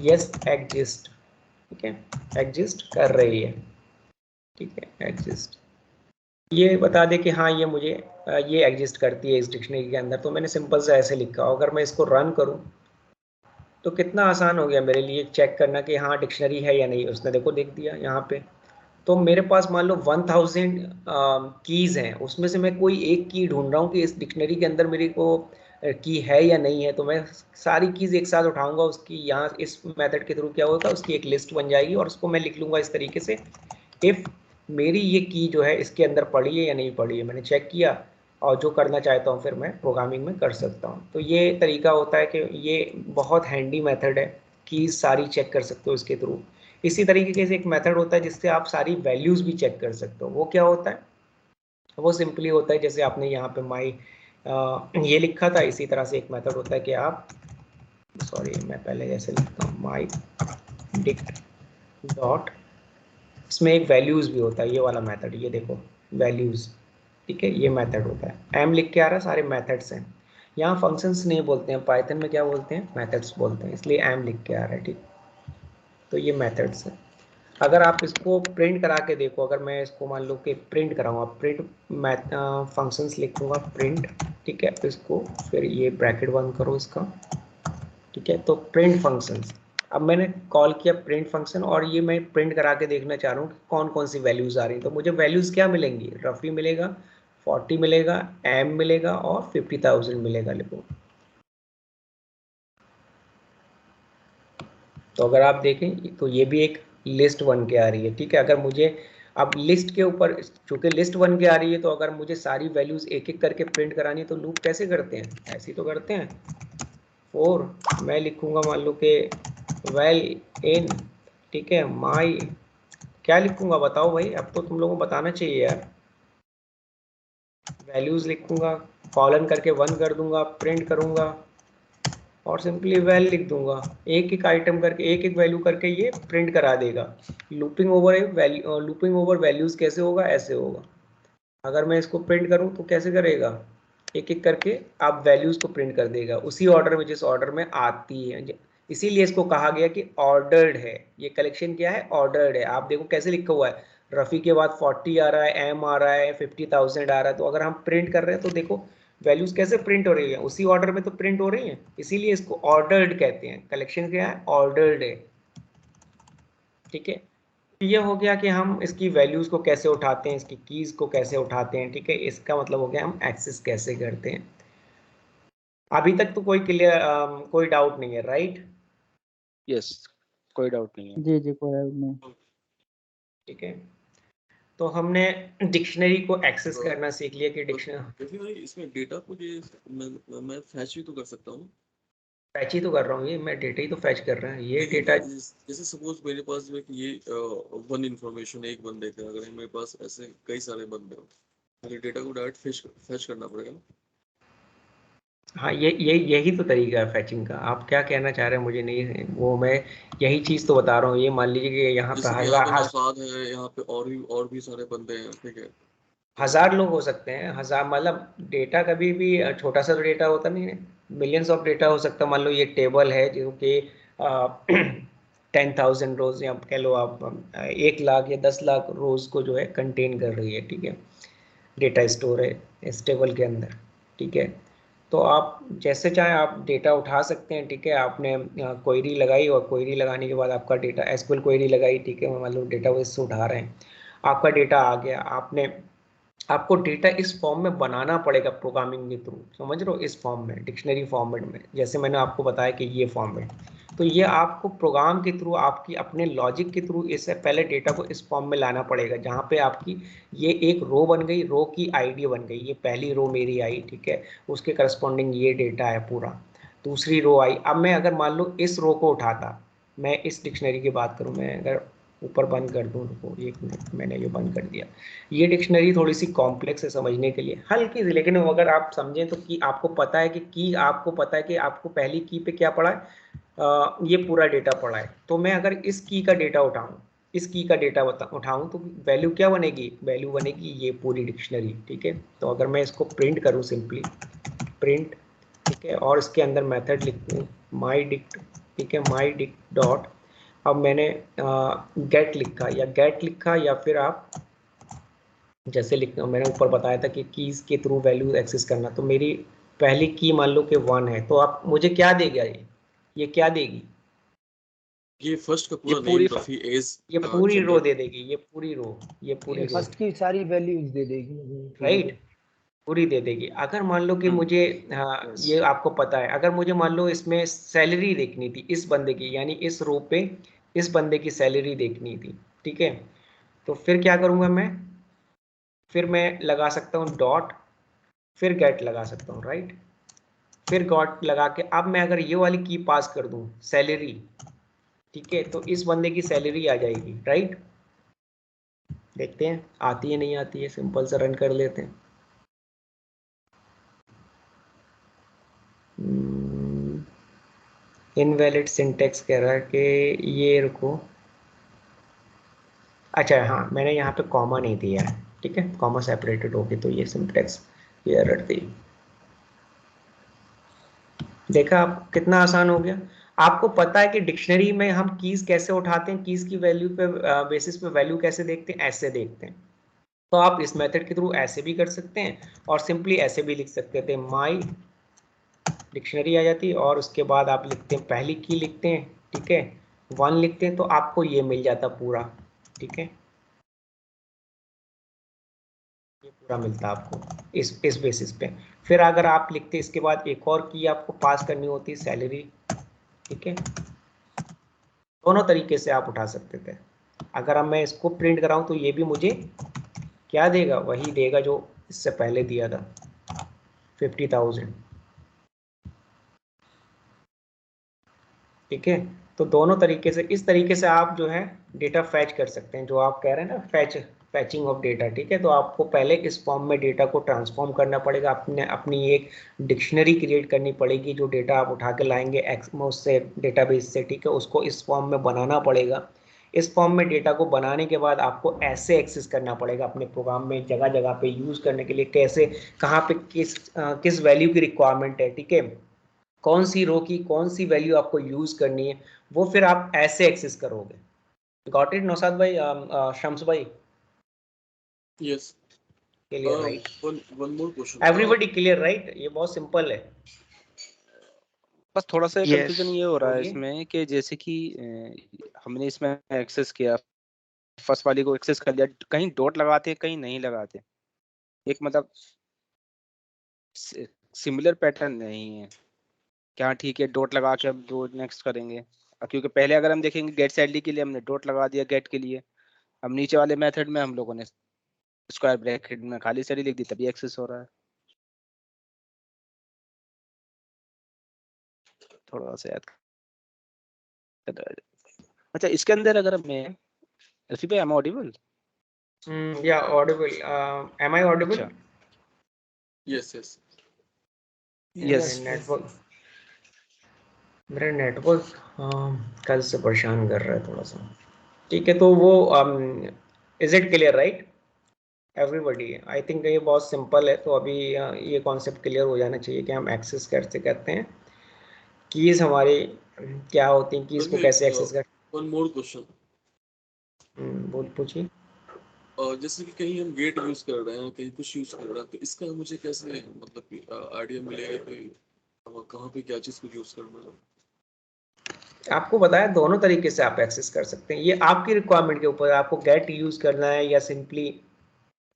यस एग्जिस्ट, ठीक है, एग्जिस्ट कर रही है, ठीक है, एग्जिस्ट, ये बता दे कि हाँ ये मुझे ये एग्जिस्ट करती है इस डिक्शनरी के अंदर, तो मैंने सिंपल से ऐसे लिखा। अगर मैं इसको रन करूँ तो कितना आसान हो गया मेरे लिए चेक करना कि हाँ डिक्शनरी है या नहीं। उसने देखो देख दिया यहाँ पे। तो मेरे पास मान लो 1000 कीज़ हैं, उसमें से मैं कोई एक की ढूंढ रहा हूँ कि इस डिक्शनरी के अंदर मेरे को की है या नहीं है। तो मैं सारी कीज़ एक साथ उठाऊंगा, उसकी यहाँ इस मेथड के थ्रू क्या होगा, उसकी एक लिस्ट बन जाएगी और उसको मैं लिख लूँगा इस तरीके से, इफ़ मेरी ये की जो है इसके अंदर पड़ी है या नहीं पड़ी है, मैंने चेक किया और जो करना चाहता हूँ फिर मैं प्रोग्रामिंग में कर सकता हूँ। तो ये तरीका होता है कि ये बहुत हैंडी मेथड है, कीज़ सारी चेक कर सकते हो इसके थ्रू। इसी तरीके से एक मेथड होता है जिससे आप सारी वैल्यूज़ भी चेक कर सकते हो। वो क्या होता है, वो सिंपली होता है जैसे आपने यहाँ पे माई ये लिखा था, इसी तरह से एक मेथड होता है कि आप, सॉरी मैं पहले जैसे लिखता हूँ माई डिक्ट डॉट, इसमें एक वैल्यूज़ भी होता है, ये वाला मेथड, ये देखो वैल्यूज़, ठीक है, ये मेथड होता है। एम लिख के आ रहा है, सारे मेथड्स हैं। यहाँ फंक्शंस नहीं बोलते हैं, पाइथन में क्या बोलते हैं, मेथड्स बोलते हैं, इसलिए एम लिख के आ रहा है, ठीक। तो ये मेथड्स हैं। अगर आप इसको प्रिंट करा के देखो, अगर मैं इसको मान लो कि प्रिंट कराऊंगा, प्रिंट मैथ फंक्शंस लिखूंगा प्रिंट, ठीक है, तो इसको फिर ये ब्रैकेट बंद करो इसका, ठीक है, तो प्रिंट फंक्शंस। अब मैंने कॉल किया प्रिंट फंक्शन और ये मैं प्रिंट करा के देखना चाह रहा हूँ कि कौन कौन सी वैल्यूज़ आ रही हैं। तो मुझे वैल्यूज़ क्या मिलेंगी, रफली मिलेगा 40 मिलेगा, एम मिलेगा और 50,000 मिलेगा। लिखो, तो अगर आप देखें तो ये भी एक लिस्ट बन के आ रही है, ठीक है। अगर मुझे अब लिस्ट के ऊपर, चूंकि लिस्ट बन के आ रही है, तो अगर मुझे सारी वैल्यूज़ एक एक करके प्रिंट करानी है तो लूप कैसे करते हैं, ऐसे ही तो करते हैं। फोर मैं लिखूंगा मान लो कि वेल इन, ठीक है, माई, क्या लिखूंगा बताओ भाई, अब तो तुम लोगों को बताना चाहिए यार। वैल्यूज़ लिखूंगा, कॉलन करके 1 कर दूंगा, प्रिंट करूंगा और सिंपली वैल लिख दूंगा। एक एक आइटम करके, एक एक वैल्यू करके ये प्रिंट करा देगा। Looping over value, looping over values कैसे होगा, ऐसे होगा। अगर मैं इसको प्रिंट करूं तो कैसे करेगा, एक एक करके आप वैल्यूज़ को प्रिंट कर देगा उसी ऑर्डर में जिस ऑर्डर में आती है। इसीलिए इसको कहा गया कि ऑर्डर्ड है। ये कलेक्शन क्या है, ऑर्डर्ड है। आप देखो कैसे लिखा हुआ है, रफ़ी के बाद 40 आ रहा है, एम आ रहा है, 50,000 आ रहा है। तो अगर हम प्रिंट कर रहे हैं तो देखो वैल्यूज़ कैसे प्रिंट हो रही है, उसी ऑर्डर में तो प्रिंट हो रही हैं। इसीलिए इसको ऑर्डर्ड कहते हैं। कलेक्शन क्या है, ऑर्डर्ड है, ठीक है। ये हो गया कि हम इसकी वैल्यूज़ को कैसे उठाते हैं, इसकी कीज़ को कैसे उठाते हैं, ठीक है। इसका मतलब हो गया हम एक्सेस कैसे करते हैं। अभी तक तो कोई क्लियर, कोई डाउट नहीं है, राइट। यस, कोई डाउट नहीं है। जी जी कोई डाउट नहीं। ठीक है, तो हमने डिक्शनरी को एक्सेस करना सीख लिया कि डिक्शनरी, कैसे भाई इसमें डेटा को ये मैं फैच भी तो कर सकता हूँ। फैच ही तो कर रहा हूँ, ये मैं डेटा ही तो फैच कर रहा है, ये डेटा। जैसे सपोज मेरे पास जो है कि ये वन इन्फॉर्मेशन एक बंदे का, अगर मेरे पास ऐसे कई सारे बंदे हो, मुझे डेटा को डायरेक्ट फैच करना पड़ेगा ना। हाँ, ये यही तो तरीका है फैचिंग का। आप क्या कहना चाह रहे हैं मुझे नहीं, वो मैं यही चीज़ तो बता रहा हूँ। ये मान लीजिए कि यहाँ जैसे पर कि यहाँ पे हजार नौशाद है, यहाँ पे और भी सारे बंदे हैं, ठीक है। तो हजार लोग हो सकते हैं, हजार, मतलब डेटा कभी भी छोटा सा तो डेटा होता नहीं है, मिलियंस ऑफ डेटा हो सकता है। मान लो ये टेबल है जो कि 10,000 रोज, या कह लो आप 1 लाख या 10 लाख रोज को जो है कंटेन कर रही है, ठीक है। डेटा स्टोर है इस टेबल के अंदर, ठीक है। तो आप जैसे चाहें आप डेटा उठा सकते हैं, ठीक है। आपने क्वेरी लगाई और क्वेरी लगाने के बाद आपका डेटा, एसक्यूएल क्वेरी लगाई, ठीक है, मान लो डेटाबेस से उठा रहे हैं, आपका डेटा आ गया। आपको डेटा इस फॉर्म में बनाना पड़ेगा प्रोग्रामिंग के थ्रू, समझ रहे हो, इस फॉर्म में, डिक्शनरी फॉर्मेट में, जैसे मैंने आपको बताया कि ये फॉर्मेट। तो ये आपको प्रोग्राम के थ्रू, आपकी अपने लॉजिक के थ्रू इससे पहले डेटा को इस फॉर्म में लाना पड़ेगा, जहाँ पे आपकी ये एक रो बन गई, रो की आईडी बन गई, ये पहली रो मेरी आई, ठीक है, उसके करस्पॉन्डिंग ये डेटा है पूरा। दूसरी रो आई। अब मैं अगर मान लो इस रो को उठाता, मैं इस डिक्शनरी की बात करूँ, मैं अगर ऊपर बंद कर दूँ, रुको 1 मिनट, मैंने ये बंद कर दिया। ये डिक्शनरी थोड़ी सी कॉम्प्लेक्स है समझने के लिए, हल्की सी, लेकिन अगर आप समझें तो की आपको पता है कि आपको पता है कि आपको पहली की पे क्या पड़ा है, ये पूरा डेटा पड़ा है। तो मैं अगर इस की का डेटा उठाऊं, इस की का डेटा उठाऊं तो वैल्यू क्या बनेगी, वैल्यू बनेगी ये पूरी डिक्शनरी, ठीक है। तो अगर मैं इसको प्रिंट करूं, सिंपली प्रिंट, ठीक है, और इसके अंदर मेथड लिख दूँ माई डिक्ट, ठीक है, माई डिक्ट डॉट, अब मैंने गेट लिखा, या गेट लिखा, या फिर आप जैसे मैंने ऊपर बताया था कि कीज के थ्रू वैल्यू एक्सेस करना, तो मेरी पहली की मान लो कि 1 है, तो आप मुझे क्या देगा ये क्या देगी? ये फर्स्ट का ये पूरा पूरी नेम, रफी, एज, ये पूरी रो जेंडर। दे देगी, ये पूरी रो, ये पूरी रो, फर्स्ट की सारी वैल्यूज दे देगी पूरी राइट, पूरी दे देगी। अगर मान लो कि मुझे, हाँ यस। ये आपको पता है, अगर मुझे मान लो इसमें सैलरी देखनी थी इस बंदे की, यानी इस रो पे इस बंदे की सैलरी देखनी थी, ठीक है, तो फिर क्या करूंगा मैं? फिर मैं लगा सकता हूँ डॉट, फिर गेट लगा सकता हूँ, राइट, फिर गॉट लगा के अब मैं अगर ये वाली की पास कर दूं सैलरी, ठीक है, तो इस बंदे की सैलरी आ जाएगी, राइट। देखते हैं आती है नहीं आती है, सिंपल से रन कर लेते हैं। इनवैलिड सिंटेक्स कह रहा है कि ये रुको, अच्छा हाँ मैंने यहाँ पे कॉमा नहीं दिया है, ठीक है, कॉमा सेपरेटेड होगी तो ये सिंटेक्स ये एरर दी। देखा आप कितना आसान हो गया। आपको पता है कि डिक्शनरी में हम कीज कैसे उठाते हैं, कीज की वैल्यू पे बेसिस पे वैल्यू कैसे देखते हैं, ऐसे देखते हैं। तो आप इस मेथड के थ्रू ऐसे भी कर सकते हैं और सिंपली ऐसे भी लिख सकते थे, माई डिक्शनरी आ जाती है और उसके बाद आप लिखते हैं पहली की लिखते हैं, ठीक है, 1 लिखते हैं तो आपको ये मिल जाता पूरा, ठीक है, ये पूरा मिलता आपको इस बेसिस पे। फिर अगर आप लिखते इसके बाद एक और की आपको पास करनी होती है सैलरी, ठीक है, दोनों तरीके से आप उठा सकते थे। अगर अब मैं इसको प्रिंट कराऊं तो ये भी मुझे क्या देगा, वही देगा जो इससे पहले दिया था 50,000, ठीक है। तो दोनों तरीके से, इस तरीके से आप जो है डेटा फैच कर सकते हैं, जो आप कह रहे हैं ना फैचिंग ऑफ डेटा, ठीक है। तो आपको पहले इस फॉर्म में डेटा को ट्रांसफॉर्म करना पड़ेगा, अपनी एक डिक्शनरी क्रिएट करनी पड़ेगी, जो डेटा आप उठा के लाएंगे उससे डेटाबेस से, ठीक है, उसको इस फॉर्म में बनाना पड़ेगा। इस फॉर्म में डेटा को बनाने के बाद आपको ऐसे एक्सेस करना पड़ेगा अपने प्रोग्राम में, जगह जगह पे यूज करने के लिए, कैसे, कहाँ पे किस वैल्यू की रिक्वायरमेंट है, ठीक है, कौन सी रो की कौन सी वैल्यू आपको यूज करनी है, वो फिर आप ऐसे एक्सेस करोगे। गॉट इट नौशाद भाई, शम्स भाई, yes. Clear right? One more question. Everybody clear right? ये बहुत सिंपल है। बस थोड़ा सा यस। कंफ्यूजन ये हो रहा है बोलिए। इसमें कि जैसे कि हमने इसमें एक्सेस किया, फर्स्ट वाली को एक्सेस कर लिया, कहीं डॉट लगाते हैं कहीं नहीं लगाते, एक मतलब सिमिलर पैटर्न नहीं है क्या? ठीक है, डॉट लगा के अब दो नेक्स्ट करेंगे, क्योंकि पहले अगर हम देखेंगे गेट सैलरी के लिए हमने डॉट लगा दिया गेट के लिए, अब नीचे वाले मेथड में हम लोगों ने स्क्वायर ब्रैकेट में खाली सैलरी लिख दी, तभी एक्सेस हो रहा है। थोड़ा सा याद अच्छा, इसके अंदर अगर मैं रफी भाई, एम ऑडिबल? या ऑडिबल, एम आई ऑडिबल? अच्छा, यस यस। यस। मेरा नेटवर्क कल से परेशान कर रहा है थोड़ा सा, ठीक है। तो वो is it clear right everybody? I think ये बहुत सिंपल है। तो अभी ये कॉन्सेप्ट क्लियर हो जाना चाहिए कि हम एक्सेस कैसे करते हैं, कीज हमारी क्या होती हैं, कीज को रफी, कैसे एक्सेस कर। One more question. बोल पूछिए। जैसे कि कहीं हम गेट यूज कर रहे हैं, कहीं कुछ यूज कर रहे हैं, तो इसका मुझे कैसे मतलब कि आइडिया मिलेगा कि कहाँ पे क्या चीज को यूज करना है? आपको बताया दोनों तरीके से आप एक्सेस कर सकते हैं, ये आपकी रिक्वायरमेंट के ऊपर है, आपको गेट यूज करना है या सिंपली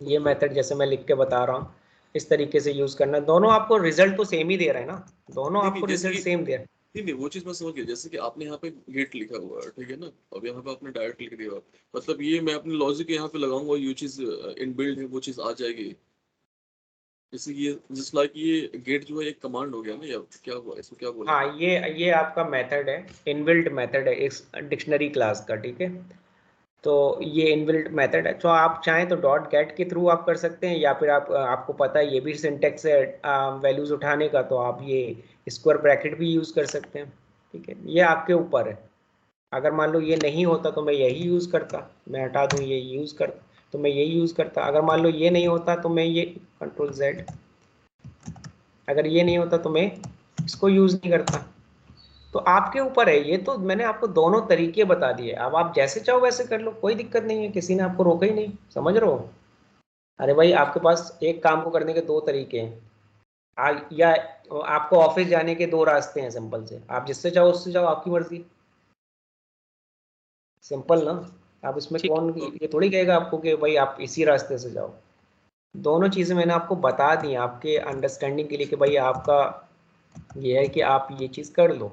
ये मेथड जैसे मैं लिख के बता रहा हूँ इस तरीके से यूज करना है। दोनों आपको रिजल्ट तो सेम ही दे रहे हैं ना, दोनों नहीं नहीं, आपको जैसे रिजल्ट कि सेम दे रहे हैं। नहीं नहीं, वो चीज मैं समझ गया। जैसे कि आपने यहाँ पे गेट लिखा हुआ है, ठीक है ना, अब यहाँ पे आपने डायरेक्ट लिख दिया, मतलब ये मैं अपने लॉजिक यहाँ पे लगाऊंगा, ये चीज इनबिल्ट है, वो चीज आ जाएगी। जैसे कि ये जस्ट लाइक ये गेट जो है एक कमांड हो गया ना, या क्या हुआ, इसको क्या बोला? हाँ ये आपका मेथड है, इनबिल्ट मेथड है इस डिक्शनरी क्लास का, ठीक है। तो ये इनबिल्ट मेथड है, तो आप चाहें तो डॉट गेट के थ्रू आप कर सकते हैं, या फिर आप आपको पता है ये भी सिंटेक्स है वैल्यूज उठाने का, तो आप ये स्क्वायर ब्रैकेट भी यूज कर सकते हैं, ठीक है, ये आपके ऊपर है। अगर मान लो ये नहीं होता तो मैं यही यूज़ करता, मैं हटा दूँ ये यूज़ कर, तो मैं यही यूज़ करता। अगर मान लो ये नहीं होता तो मैं ये कंट्रोल जेड, अगर ये नहीं होता तो मैं इसको यूज़ नहीं करता। तो आपके ऊपर है, ये तो मैंने आपको दोनों तरीके बता दिए, अब आप जैसे चाहो वैसे कर लो, कोई दिक्कत नहीं है, किसी ने आपको रोका ही नहीं, समझ रहे हो? अरे भाई आपके पास एक काम को करने के दो तरीके हैं। या आपको ऑफिस जाने के दो रास्ते हैं, सिंपल से, आप जिससे चाहो उससे जाओ, आपकी मर्जी। सिंपल ना। आप इसमें ठीक कौन ये थोड़ी कहेगा आपको कि भाई आप इसी रास्ते से जाओ। दोनों चीजें मैंने आपको बता दी हैं आपके अंडरस्टैंडिंग के लिए कि भाई आपका ये है कि आप ये चीज कर लो।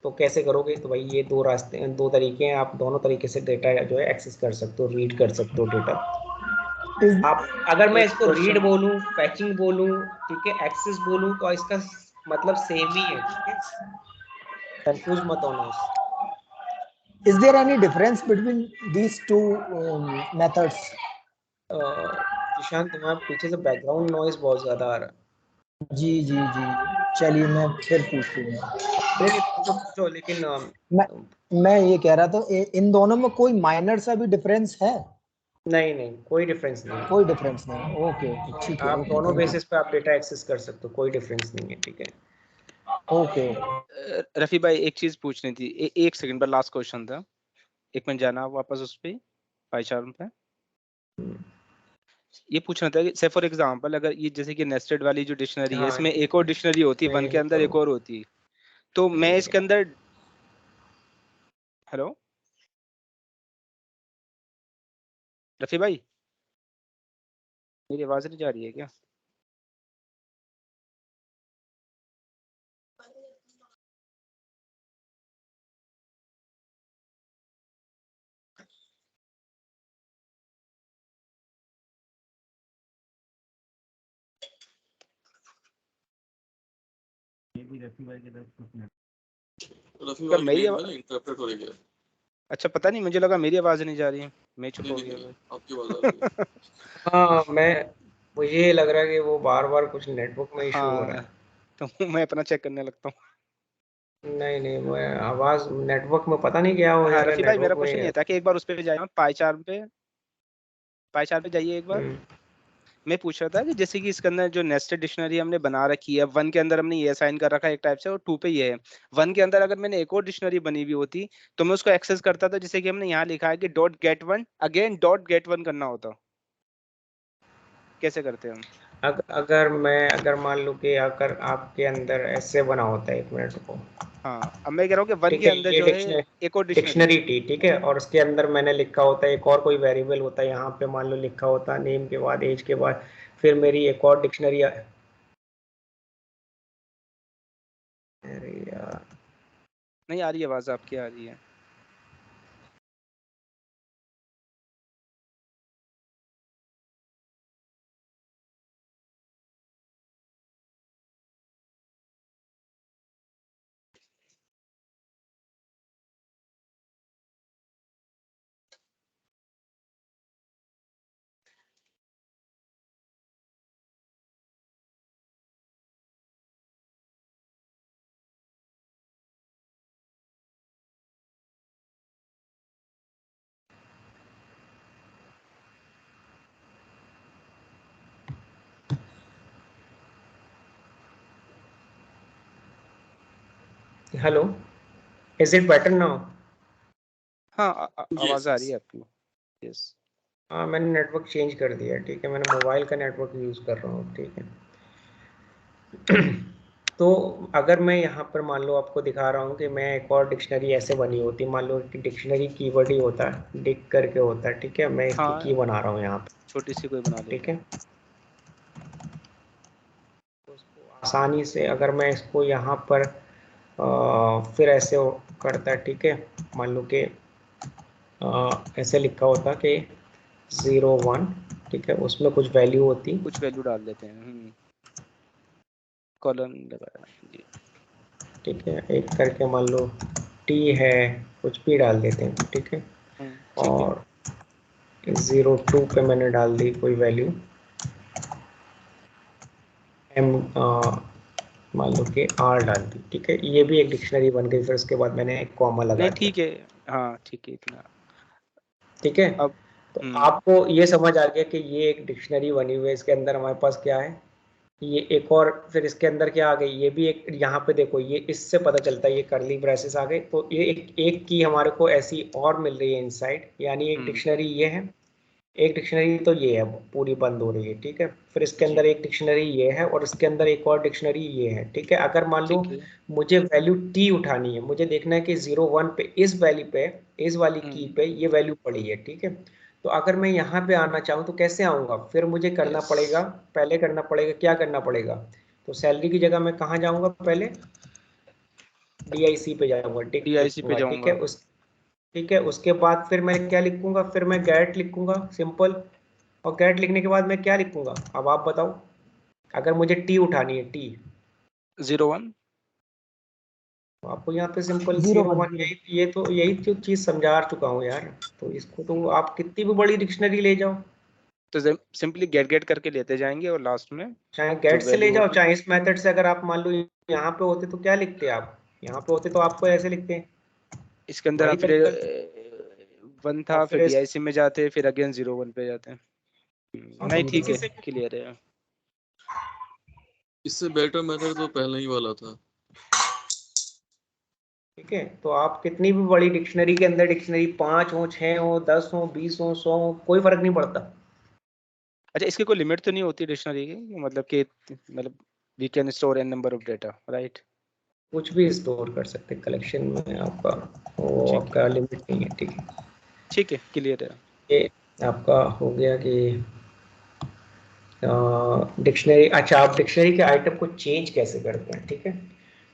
तो कैसे करोगे? तो भाई ये दो रास्ते, दो तरीके हैं, आप दोनों तरीके से डेटा जो है एक्सेस कर सकते हो, रीड कर सकते हो डेटा। इस आप अगर मैं एक इसको रीड क्वेश्चन। बोलूं, फैचिंग बोलूं, ठीक है, एक्सेस बोलूं, तो इसका मतलब सेम ही है, ठीक है, कंफ्यूज मत होना उससे। Is there any difference between these two methods? Ishan, तुम्हारे पीछे से बैकग्राउंड नॉइज बहुत ज्यादा आ रहा जी जी जी, चलिए मैं फिर पूछती हूँ। है। नहीं नहीं, पूछो पूछो, लेकिन मैं मैं ये कह रहा था इन दोनों में कोई माइनर सा भी डिफरेंस है? नहीं नहीं, कोई डिफरेंस नहीं है। कोई डिफरेंस नहीं? ओके ओके, ठीक है, आप ओके, दोनों थैंक यू। बेसिस पे आप डेटा एक्सेस कर सकते हो, कोई डिफरेंस नहीं है, ठीक है। ओके। रफी भाई एक चीज पूछनी थी, एक सेकंड पर, लास्ट क्वेश्चन था, एक मिनट जाना वापस उस पे पाइचार्ट पे। ये पूछना था कि से फॉर एग्जांपल अगर ये जैसे कि नेस्टेड वाली जो डिक्शनरी है, हाँ, इसमें एक और डिक्शनरी होती है, मैं वन के यही अंदर एक करूँगा। और होती है, तो मैं इसके अंदर, हेलो रफी भाई, मेरी आवाज नहीं जा रही है क्या? रफी भाई क्या की मेरी टीम में ना इंटरप्रेट हो रही है। अच्छा पता नहीं, मुझे लगा मेरी आवाज नहीं जा रही है, मैं चुप नहीं हो नहीं गया नहीं, भाई। आपकी आवाज आ रही है। हाँ, मुझे लग रहा है कि वो बार बार कुछ नेटवर्क में इशू हो रहा हाँ, है। तो मैं अपना चेक करने लगता हूँ। नहीं नहीं, मैं आवाज नेटवर्क में पता नहीं क्या हो जा हाँ रहा है, रफी भाई, मेरा नेटवर्क क्वेश्चन में। ये था कि एक बार उस पे जाइए, पाई चार्ट पे जाइए एक बार। हम्म, मैं पूछ रहा था कि जैसे कि इसके अंदर जो नेस्टेड डिक्शनरी हमने बना रखी है, वन के अंदर हमने ये असाइन कर रखा है एक टाइप से, और टू पे ये है। वन के अंदर अगर मैंने एक और डिक्शनरी बनी हुई होती तो मैं उसको एक्सेस करता था, जैसे कि हमने यहाँ लिखा है कि dot get one again dot get one करना होता, कैसे करते हैं हम? अगर मान लो कि अगर आपके अंदर ऐसे बना होता है, एक मिनट को, हाँ, अब मैं कह रहा हूँ कि वन ठीक के है, अंदर ये जो है डिक्शनरी एक और डिक्शनरी। डिक्शनरी थी, ठीक है, और उसके अंदर मैंने लिखा होता है एक और कोई वेरिएबल होता है, यहाँ पे मान लो लिखा होता है नेम के बाद, एज के बाद, फिर मेरी एक और डिक्शनरी। अरे यार, नहीं आ रही आवाज, आपकी आ रही है। Hello, is it better now? हाँ यस आवाज आ रही यस। है आपकी। यस। हाँ, मैंने नेटवर्क चेंज कर दिया, ठीक है, मैंने मोबाइल का नेटवर्क यूज़ कर रहा हूँ, ठीक है। तो अगर मैं यहाँ पर मान लो आपको दिखा रहा हूँ कि मैं एक और डिक्शनरी ऐसे बनी होती, मान लो कि डिक्शनरी कीवर्ड ही होता है, डिक करके होता है, ठीक है, मैं इसकी हाँ, की बना रहा हूँ यहाँ पे, छोटी सी कोई बना ठीक लेते है। हैं। तो उसको आसानी से अगर मैं इसको यहाँ पर फिर ऐसे करता है, ठीक है, मान लो कि ऐसे लिखा होता कि 01, ठीक है, उसमें कुछ वैल्यू होती, कुछ वैल्यू डाल देते हैं। कॉलन लगाया जी। ठीक है, एक करके मान लो टी है, कुछ भी डाल देते हैं, ठीक है, ठीक है। और 02 पे मैंने डाल दी कोई वैल्यू, एम मान लो कि आर डाल दी, ठीक है, ये भी एक डिक्शनरी बन गई, फिर उसके बाद मैंने एक कॉमा लगा नहीं दिया, ठीक है। हाँ ठीक है, इतना। ठीक है। अब तो आपको ये समझ आ गया कि ये एक डिक्शनरी बनी हुई है, इसके अंदर हमारे पास क्या है, ये एक और, फिर इसके अंदर क्या आ गई, ये भी एक, यहाँ पे देखो, ये इससे पता चलता है, ये करली ब्रेसेस आ गए, तो ये एक की हमारे को ऐसी और मिल रही है इनसाइड, यानी एक डिक्शनरी ये है, एक डिक्शनरी तो ये है पूरी बंद हो रही है, ठीक है। फिर इसके जी अंदर एक डिक्शनरी ये है और इसके अंदर एक और डिक्शनरी ये है, ठीक है। अगर मान लो ठीक है। मुझे वैल्यू टी उठानी है, मुझे देखना है कि 0 1 पे इस वैल्यू पे, इस वाली की पे ये वैल्यू पड़ी है, ठीक है। तो अगर मैं यहाँ पे आना चाहूँ तो कैसे आऊँगा? फिर मुझे करना यस पड़ेगा, पहले करना पड़ेगा, क्या करना पड़ेगा? तो सैलरी की जगह मैं कहाँ जाऊँगा? पहले DIC पे जाऊँगा, टिक DIC पे लिखूंगा, ठीक है। जाऊंगा। ठीक है, उसके बाद फिर मैं क्या लिखूंगा? फिर मैं गेट लिखूंगा, सिंपल। और गेट लिखने के बाद मैं क्या लिखूंगा? अब आप बताओ, अगर मुझे टी उठानी है, टी, 01 तो आपको यहाँ पे सिंपल 01 0 1, यही तो चीज समझा चुका हूँ यार। तो इसको तो आप कितनी भी बड़ी डिक्शनरी ले जाओ, तो सिंपली गेट गेट करके लेते जाएंगे और लास्ट में चाहे जो गेट से ले वैल्यू जाओ, होगी। चाहे इस मेथड से। अगर आप मान लो यहाँ पे होते तो क्या लिखते आप? यहाँ पे होते तो आपको ऐसे लिखते हैं, इसके अंदर वही आप फिर तरीका। 1 और था, फिर फिर DIC में जाते, फिर अगेन 01 पे जाते हैं। नहीं तो ठीक इसी है, से, क्लियर है। इससे बेटर मेथड तो पहले ही वाला था। ठीक है। तो आप कितनी भी बड़ी डिक्शनरी के अंदर, डिक्शनरी 5 हो, 6 हो, 10 हो, 20 हो, 100 हो, कोई फर्क नहीं पड़ता। अच्छा, इसकी कोई लिमिट तो नहीं होती डिक्शनरी की, मतलब कि मतलब we can store n number of data, right? कुछ भी स्टोर कर सकते हैं कलेक्शन में आपका, वो ठीक है, आपका लिमिट नहीं है, ठीक है। ठीक है, क्लियर है। ये आपका हो गया कि डिक्शनरी। अच्छा, आप डिक्शनरी के आइटम को चेंज कैसे करते हैं, ठीक है।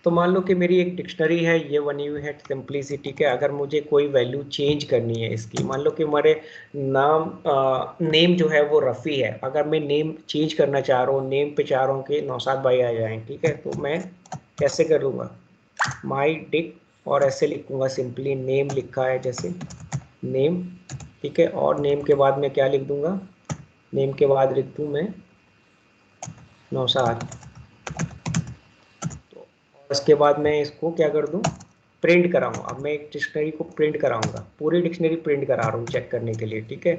तो मान लो कि मेरी एक डिक्शनरी है, ये बनी हुई है सिंपलिसिटी के। अगर मुझे कोई वैल्यू चेंज करनी है इसकी, मान लो कि हमारे नेम जो है वो रफ़ी है, अगर मैं नेम चेंज करना चाह रहा हूँ, नेम पे चाह रहा हूँ कि नौशाद भाई आ जाएँ, ठीक है। तो मैं कैसे करूँगा? माई डिक, और ऐसे लिखूँगा सिंपली, नेम लिखा है जैसे, नेम, ठीक है। और नेम के बाद मैं क्या लिख दूँगा? नेम के बाद लिख दूँ मैं नौशाद। तो और उसके बाद मैं इसको क्या कर दूँ? प्रिंट कराऊँ। अब मैं एक डिक्शनरी को प्रिंट कराऊँगा, पूरी डिक्शनरी प्रिंट करा रहा हूँ चेक करने के लिए, ठीक है,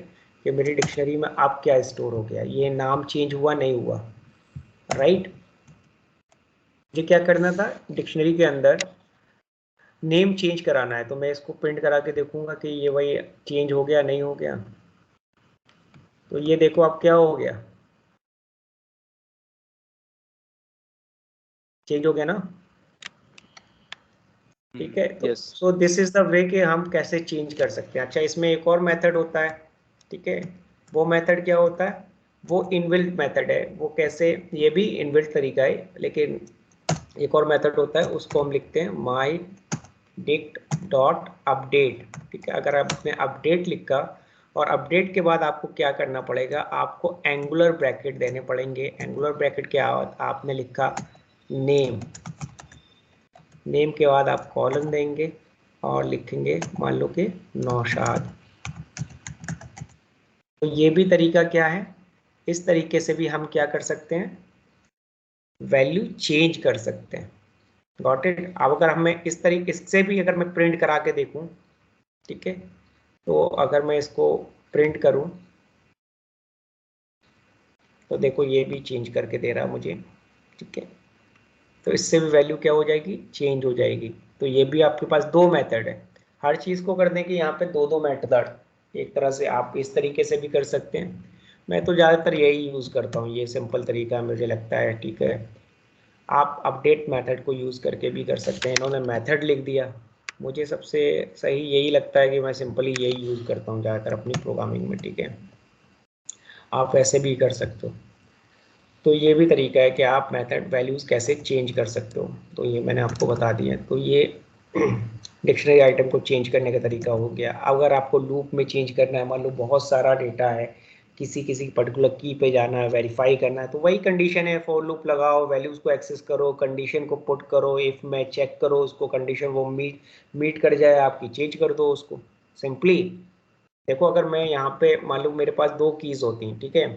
कि मेरी डिक्शनरी में अब क्या स्टोर हो गया, ये नाम चेंज हुआ नहीं हुआ, राइट। मुझे क्या करना था डिक्शनरी के अंदर? नेम चेंज कराना है। तो मैं इसको प्रिंट करा के देखूंगा कि ये वही चेंज हो गया नहीं हो गया। तो ये देखो अब क्या हो गया, चेंज हो गया ना, ठीक है। तो yes. So this is the way कि हम कैसे चेंज कर सकते हैं। अच्छा, इसमें एक और मेथड होता है, ठीक है। वो मेथड क्या होता है? वो इनबिल्ट मेथड है। वो कैसे? ये भी इनबिल्ट तरीका है, लेकिन एक और मेथड होता है, उसको हम लिखते हैं माई डिक्ट डॉट अपडेट, ठीक है। अगर आपने अपडेट लिखा, और अपडेट के बाद आपको क्या करना पड़ेगा? आपको एंगुलर ब्रैकेट देने पड़ेंगे। एंगुलर ब्रैकेट क्या? आपने लिखा नेम, नेम के बाद आप कॉलन देंगे और लिखेंगे मान लो कि नौशाद। तो ये भी तरीका क्या है? इस तरीके से भी हम क्या कर सकते हैं? वैल्यू चेंज कर सकते हैं। Got it? अब अगर हमें इस तरीके से भी अगर मैं प्रिंट करा के देखूं, ठीक है, तो अगर मैं इसको प्रिंट करूं तो देखो ये भी चेंज करके दे रहा है मुझे, ठीक है। तो इससे भी वैल्यू क्या हो जाएगी? चेंज हो जाएगी। तो ये भी आपके पास दो मेथड है। हर चीज़ को करने के यहाँ पे दो दो मेथड, एक तरह से आप इस तरीके से भी कर सकते हैं। मैं तो ज़्यादातर यही यूज़ करता हूँ, ये सिंपल तरीका मुझे लगता है, ठीक है। आप अपडेट मेथड को यूज़ करके भी कर सकते हैं। इन्होंने मेथड लिख दिया, मुझे सबसे सही यही लगता है कि मैं सिंपली यही यूज़ करता हूँ ज़्यादातर अपनी प्रोग्रामिंग में, ठीक है। आप वैसे भी कर सकते हो। तो ये भी तरीका है कि आप मेथड वैल्यूज़ कैसे चेंज कर सकते हो। तो ये मैंने आपको बता दिया। तो ये डिक्शनरी आइटम को चेंज करने का तरीका हो गया। अगर आपको लूप में चेंज करना है, मान लो बहुत सारा डेटा है, किसी किसी पर्टिकुलर की पे जाना है, वेरीफाई करना है, तो वही कंडीशन है, फॉर लूप लगाओ, वैल्यूज़ को एक्सेस करो, कंडीशन को पुट करो, इफ़ में चेक करो उसको, कंडीशन वो मीट कर जाए आपकी, चेंज कर दो उसको सिंपली। देखो, अगर मैं यहाँ पे मान लो मेरे पास दो कीज़ होती हैं, ठीक है,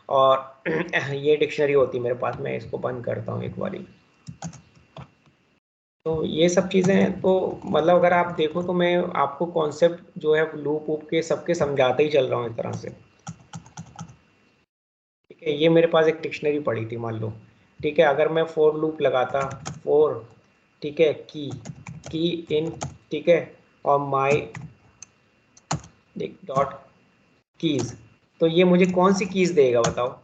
और ये डिक्शनरी होती है मेरे पास, मैं इसको बंद करता हूँ एक बारी। तो ये सब चीज़ें हैं। तो मतलब अगर आप देखो तो मैं आपको कॉन्सेप्ट जो है लूप वूप के सबके समझाते ही चल रहा हूँ इस तरह से, ठीक है। ये मेरे पास एक डिक्शनरी पड़ी थी मान लो, ठीक है। अगर मैं फॉर लूप लगाता, फॉर, ठीक है, की इन, ठीक है, और माई डॉट कीज़, तो ये मुझे कौन सी कीज देगा बताओ,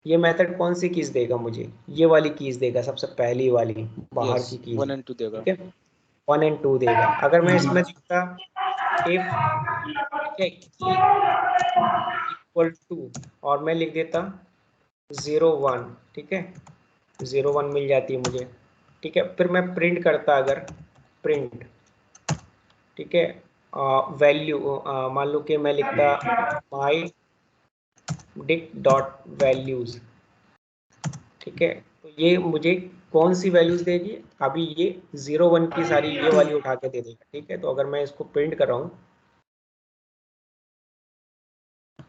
ये मेथड कौन सी कीज देगा मुझे, ये वाली कीज देगा, सबसे पहली वाली बाहर यस की कीज, 1 and 2 देगा। ठीक है 1 और 2 देगा। अगर मैं इसमें लिखता इफ, ठीक है, की इक्वल टू, और मैं लिख देता 0 1, ठीक है 0 1 मिल जाती है मुझे, ठीक है। फिर मैं प्रिंट करता, अगर प्रिंट, ठीक है वैल्यू, मान लो कि मैं लिखता माई डिक डॉट वैल्यूज, ठीक है। तो ये मुझे कौन सी वैल्यूज देगी, अभी ये 0 1 की सारी ये वाली उठा के दे देगा, ठीक है। तो अगर मैं इसको प्रिंट कर रहा हूँ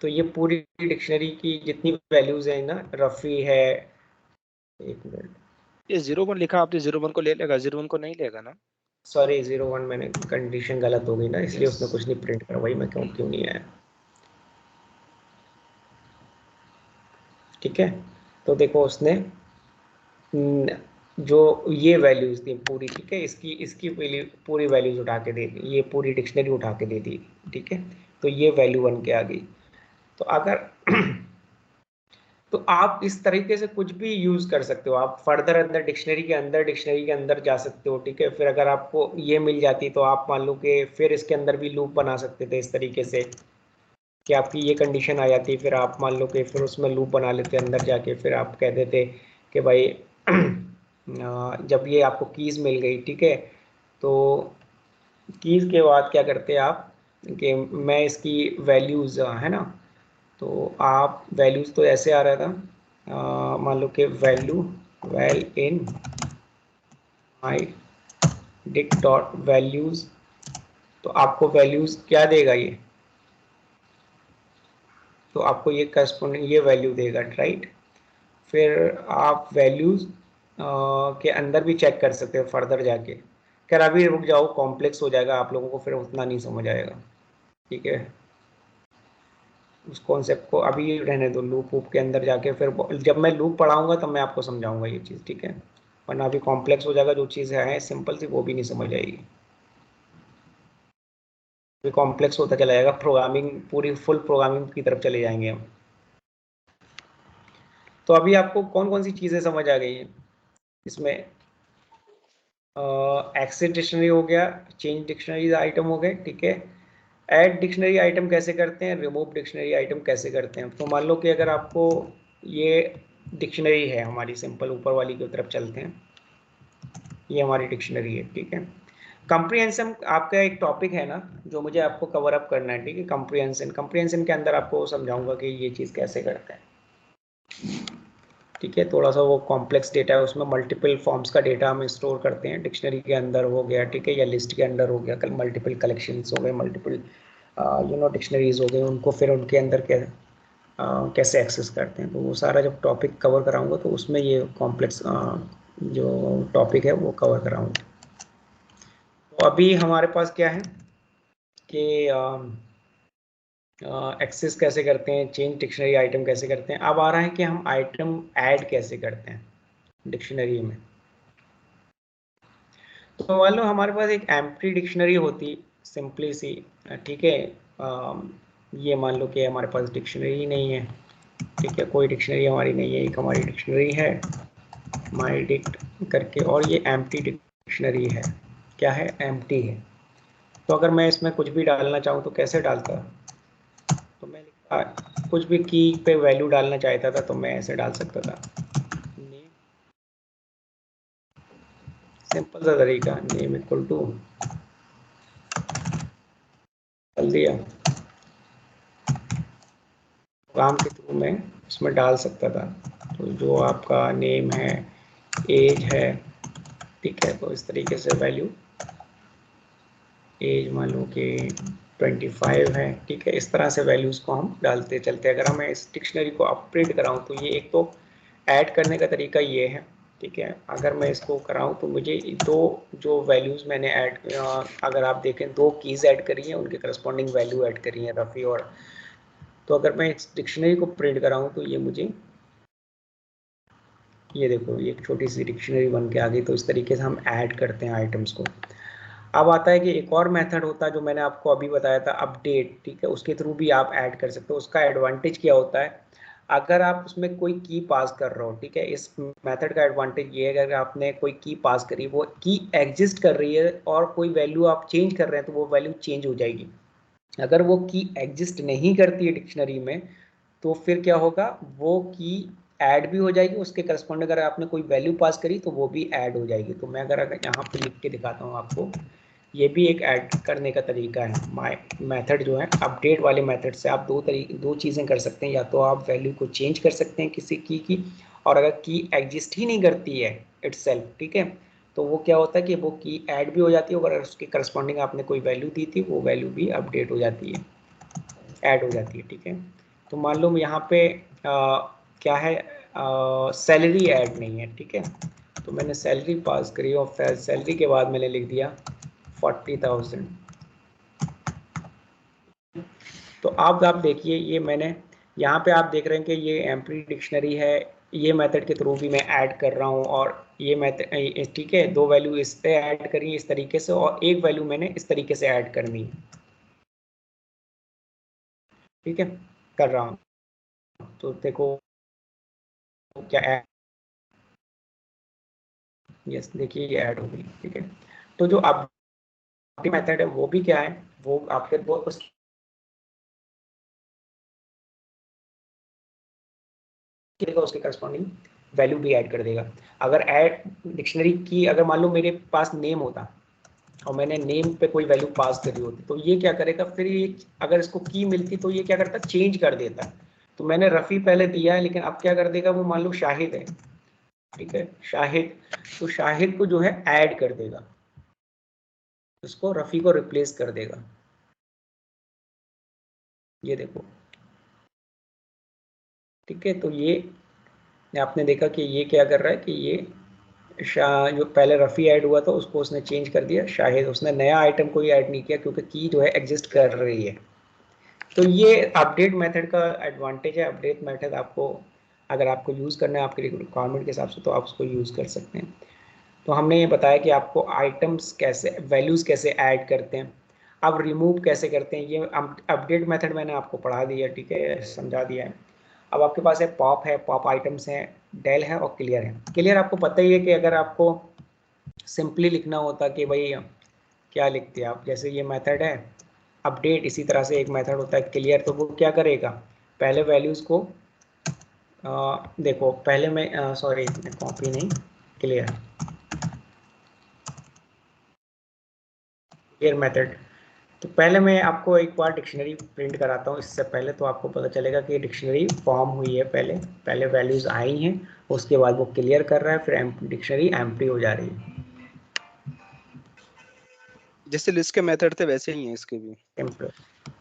तो ये पूरी डिक्शनरी की जितनी वैल्यूज है ना, रफी है, एक मिनट, ये 0 1 लिखा आपने, 0 1 को ले लेगा, 0 1 को नहीं लेगा ना। सॉरी 0 1 मैंने कंडीशन गलत हो गई ना, इसलिए Yes. उसने कुछ नहीं प्रिंट करा, वही मैं क्यों नहीं आया, ठीक है। तो देखो उसने जो ये वैल्यूज थी पूरी, ठीक है, इसकी इसकी पूरी वैल्यूज उठा के दे दी, ये पूरी डिक्शनरी उठा के दे दी, ठीक है। तो ये वैल्यू बन के आ गई। तो अगर तो आप इस तरीके से कुछ भी यूज कर सकते हो, आप फर्दर अंदर डिक्शनरी के अंदर जा सकते हो, ठीक है। फिर अगर आपको ये मिल जाती तो आप मान लो कि फिर इसके अंदर भी लूप बना सकते थे इस तरीके से कि आपकी ये कंडीशन आ जाती, फिर आप मान लो कि फिर उसमें लूप बना लेते अंदर जाके, फिर आप कह देते कि भाई जब ये आपको कीज मिल गई, ठीक है, तो कीज के बाद क्या करते आप कि मैं इसकी वैल्यूज है ना, तो आप वैल्यूज तो ऐसे आ रहा था, मान लो कि value val in my dict dot values, तो आपको वैल्यूज क्या देगा ये, तो आपको ये करस्पॉन्डिंग ये वैल्यू देगा, राइट। फिर आप वैल्यूज के अंदर भी चेक कर सकते हो फर्दर जाके। खैर अभी रुक जाओ, कॉम्प्लेक्स हो जाएगा, आप लोगों को फिर उतना नहीं समझ आएगा, ठीक है। उस कॉन्सेप्ट को अभी रहने दो, लूप वूप के अंदर जाके फिर जब मैं लूप पढ़ाऊंगा तब मैं आपको समझाऊंगा ये चीज़, ठीक है। वरना अभी कॉम्प्लेक्स हो जाएगा, जो चीज़ है सिंपल सी वो भी नहीं समझ आएगी, अभी कॉम्प्लेक्स होता चला जाएगा, प्रोग्रामिंग पूरी फुल प्रोग्रामिंग की तरफ चले जाएंगे हम। तो अभी आपको कौन कौन सी चीज़ें समझ आ गई है इसमें, एक्सेस डिक्शनरी हो गया, चेंज डिक्शनरी आइटम हो गए, ठीक है। ऐड डिक्शनरी आइटम कैसे करते हैं, रिमूव डिक्शनरी आइटम कैसे करते हैं। तो मान लो कि अगर आपको ये डिक्शनरी है हमारी, सिंपल ऊपर वाली की तरफ चलते हैं, ये हमारी डिक्शनरी है, ठीक है। कंप्रीहेंशन आपका एक टॉपिक है ना जो मुझे आपको कवर अप करना है, ठीक है। कंप्रीहेंशन के अंदर आपको समझाऊंगा कि ये चीज़ कैसे करते हैं, ठीक है। थोड़ा सा वो कॉम्प्लेक्स डेटा है, उसमें मल्टीपल फॉर्म्स का डेटा हम स्टोर करते हैं, डिक्शनरी के अंदर हो गया, ठीक है, या लिस्ट के अंदर हो गया, कल मल्टीपल कलेक्शंस हो गए, मल्टीपल डिक्शनरीज हो गए, उनको फिर उनके अंदर कैसे एक्सेस करते हैं। तो वो सारा जब टॉपिक कवर कराऊंगा तो उसमें ये कॉम्प्लेक्स जो टॉपिक है वो कवर कराऊंगा। तो अभी हमारे पास क्या है कि एक्सेस कैसे करते हैं, चेंज डिक्शनरी आइटम कैसे करते हैं। अब आ रहा है कि हम आइटम ऐड कैसे करते हैं डिक्शनरी में। तो मान लो हमारे पास एक एम्प्टी डिक्शनरी होती सिंपली सी, ठीक है। ये मान लो कि हमारे पास डिक्शनरी ही नहीं है, ठीक है, कोई डिक्शनरी हमारी नहीं है, एक हमारी डिक्शनरी है माई डिक्ट करके, और ये एम्प्टी डिक्शनरी है, क्या है, एम्प्टी है। तो अगर मैं इसमें कुछ भी डालना चाहूँ तो कैसे डालता, तो मैं लिखता कुछ भी की पे वैल्यू डालना चाहता था तो मैं ऐसे डाल सकता था, नेम, सिंपल सा तरीका, नेम इक्वल टू डाल दिया, प्रोग्राम के थ्रू मैं उसमें डाल सकता था। तो जो आपका नेम है, एज है, ठीक है, तो इस तरीके से वैल्यू, एज मान लो कि 25 है, ठीक है, इस तरह से वैल्यूज़ को हम डालते चलते। अगर हमें इस डिक्शनरी को अपग्रेड कराऊँ तो ये एक तो ऐड करने का तरीका ये है, ठीक है। अगर मैं इसको कराऊँ तो मुझे दो जो वैल्यूज़ मैंने ऐड, अगर आप देखें 2 कीज़ ऐड करी हैं, उनके करस्पॉन्डिंग वैल्यू ऐड करी है रफ़ी और, तो अगर मैं इस डिक्शनरी को प्रिंट कराऊँ तो ये मुझे, ये देखो ये एक छोटी सी डिक्शनरी बन के आ गई। तो इस तरीके से हम ऐड करते हैं आइटम्स को। अब आता है कि एक और मेथड होता है जो मैंने आपको अभी बताया था, अपडेट, ठीक है, उसके थ्रू भी आप ऐड कर सकते हो। उसका एडवांटेज क्या होता है, अगर आप उसमें कोई की पास कर रहे हो, ठीक है, इस मेथड का एडवांटेज ये है कि अगर आपने कोई की पास करी, वो की एग्जिस्ट कर रही है और कोई वैल्यू आप चेंज कर रहे हैं तो वो वैल्यू चेंज हो जाएगी। अगर वो की एग्जिस्ट नहीं करती है डिक्शनरी में तो फिर क्या होगा, वो की ऐड भी हो जाएगी, उसके करस्पॉन्ड अगर आपने कोई वैल्यू पास करी तो वो भी ऐड हो जाएगी। तो मैं अगर यहाँ पे लिख के दिखाता हूँ आपको, ये भी एक ऐड करने का तरीका है। माय मेथड जो है अपडेट वाले मेथड से आप दो चीज़ें कर सकते हैं, या तो आप वैल्यू को चेंज कर सकते हैं किसी की, और अगर की एग्जिस्ट ही नहीं करती है इटसेल्फ, ठीक है, तो वो क्या होता है कि वो की ऐड भी हो जाती है, और अगर उसके करस्पॉन्डिंग आपने कोई वैल्यू दी थी वो वैल्यू भी अपडेट हो जाती है, ऐड हो जाती है, ठीक है। तो मान लो यहाँ पे क्या है, सैलरी ऐड नहीं है, ठीक है, तो मैंने सैलरी पास करी और फिर सैलरी के बाद मैंने लिख दिया 40,000। तो आप देखिए, ये मैंने यहाँ पे आप देख रहे हैं कि ये एम्प्टी डिक्शनरी है, ये मेथड के थ्रू भी मैं ऐड कर रहा हूँ, और ये मेथड, ठीक है, दो वैल्यू इस पे ऐड करी इस तरीके से और एक वैल्यू मैंने इस तरीके से ऐड करनी है, ठीक है, कर रहा हूँ। तो देखो क्या ऐड, यस देखिए ये ऐड हो गई, ठीक है। तो जो आपकी मेथड है वो भी क्या है, वो आपके वो उसके करस्पॉन्डिंग वैल्यू भी ऐड कर देगा। अगर ऐड डिक्शनरी की, अगर मान लो मेरे पास नेम होता और मैंने नेम पे कोई वैल्यू पास करी होती, तो ये क्या करेगा फिर, ये अगर इसको की मिलती तो ये क्या करता, चेंज कर देता। तो मैंने रफ़ी पहले दिया है, लेकिन अब क्या कर देगा वो, मान लो शाहिद है, ठीक है, शाहिद, तो शाहिद को जो है ऐड कर देगा, उसको रफ़ी को रिप्लेस कर देगा। ये देखो, ठीक है, तो ये आपने देखा कि ये क्या कर रहा है कि ये शाह, जो पहले रफ़ी ऐड हुआ था उसको उसने चेंज कर दिया शाहिद, उसने नया आइटम कोई ऐड नहीं किया क्योंकि की जो है एग्जिस्ट कर रही है। तो ये अपडेट मेथड का एडवांटेज है। अपडेट मेथड आपको, अगर आपको यूज़ करना है आपके रिक्वायरमेंट के हिसाब से, तो आप उसको यूज़ कर सकते हैं। तो हमने ये बताया कि आपको आइटम्स कैसे, वैल्यूज़ कैसे ऐड करते हैं, अब रिमूव कैसे करते हैं, ये अपडेट मेथड मैंने आपको पढ़ा दिया, ठीक है, समझा दिया है। अब आपके पास है पॉप आइटम्स हैं, डेल है और क्लियर है। क्लियर आपको पता ही है कि अगर आपको सिंपली लिखना होता कि भाई क्या लिखते हैं आप, जैसे ये मेथड है अपडेट, इसी तरह से एक मेथड होता है क्लियर, तो वो क्या करेगा, पहले वैल्यूज़ को देखो, पहले मैं सॉरी कॉपी नहीं, क्लियर क्लियर मेथड। तो पहले मैं आपको एक बार डिक्शनरी प्रिंट कराता हूँ इससे पहले, तो आपको पता चलेगा कि डिक्शनरी फॉर्म हुई है, पहले पहले वैल्यूज़ आई हैं, उसके बाद वो क्लियर कर रहा है, फिर डिक्शनरी एम्प्टी हो जा रही है। जैसे लिस्ट के मेथड थे वैसे ही हैं इसके भी।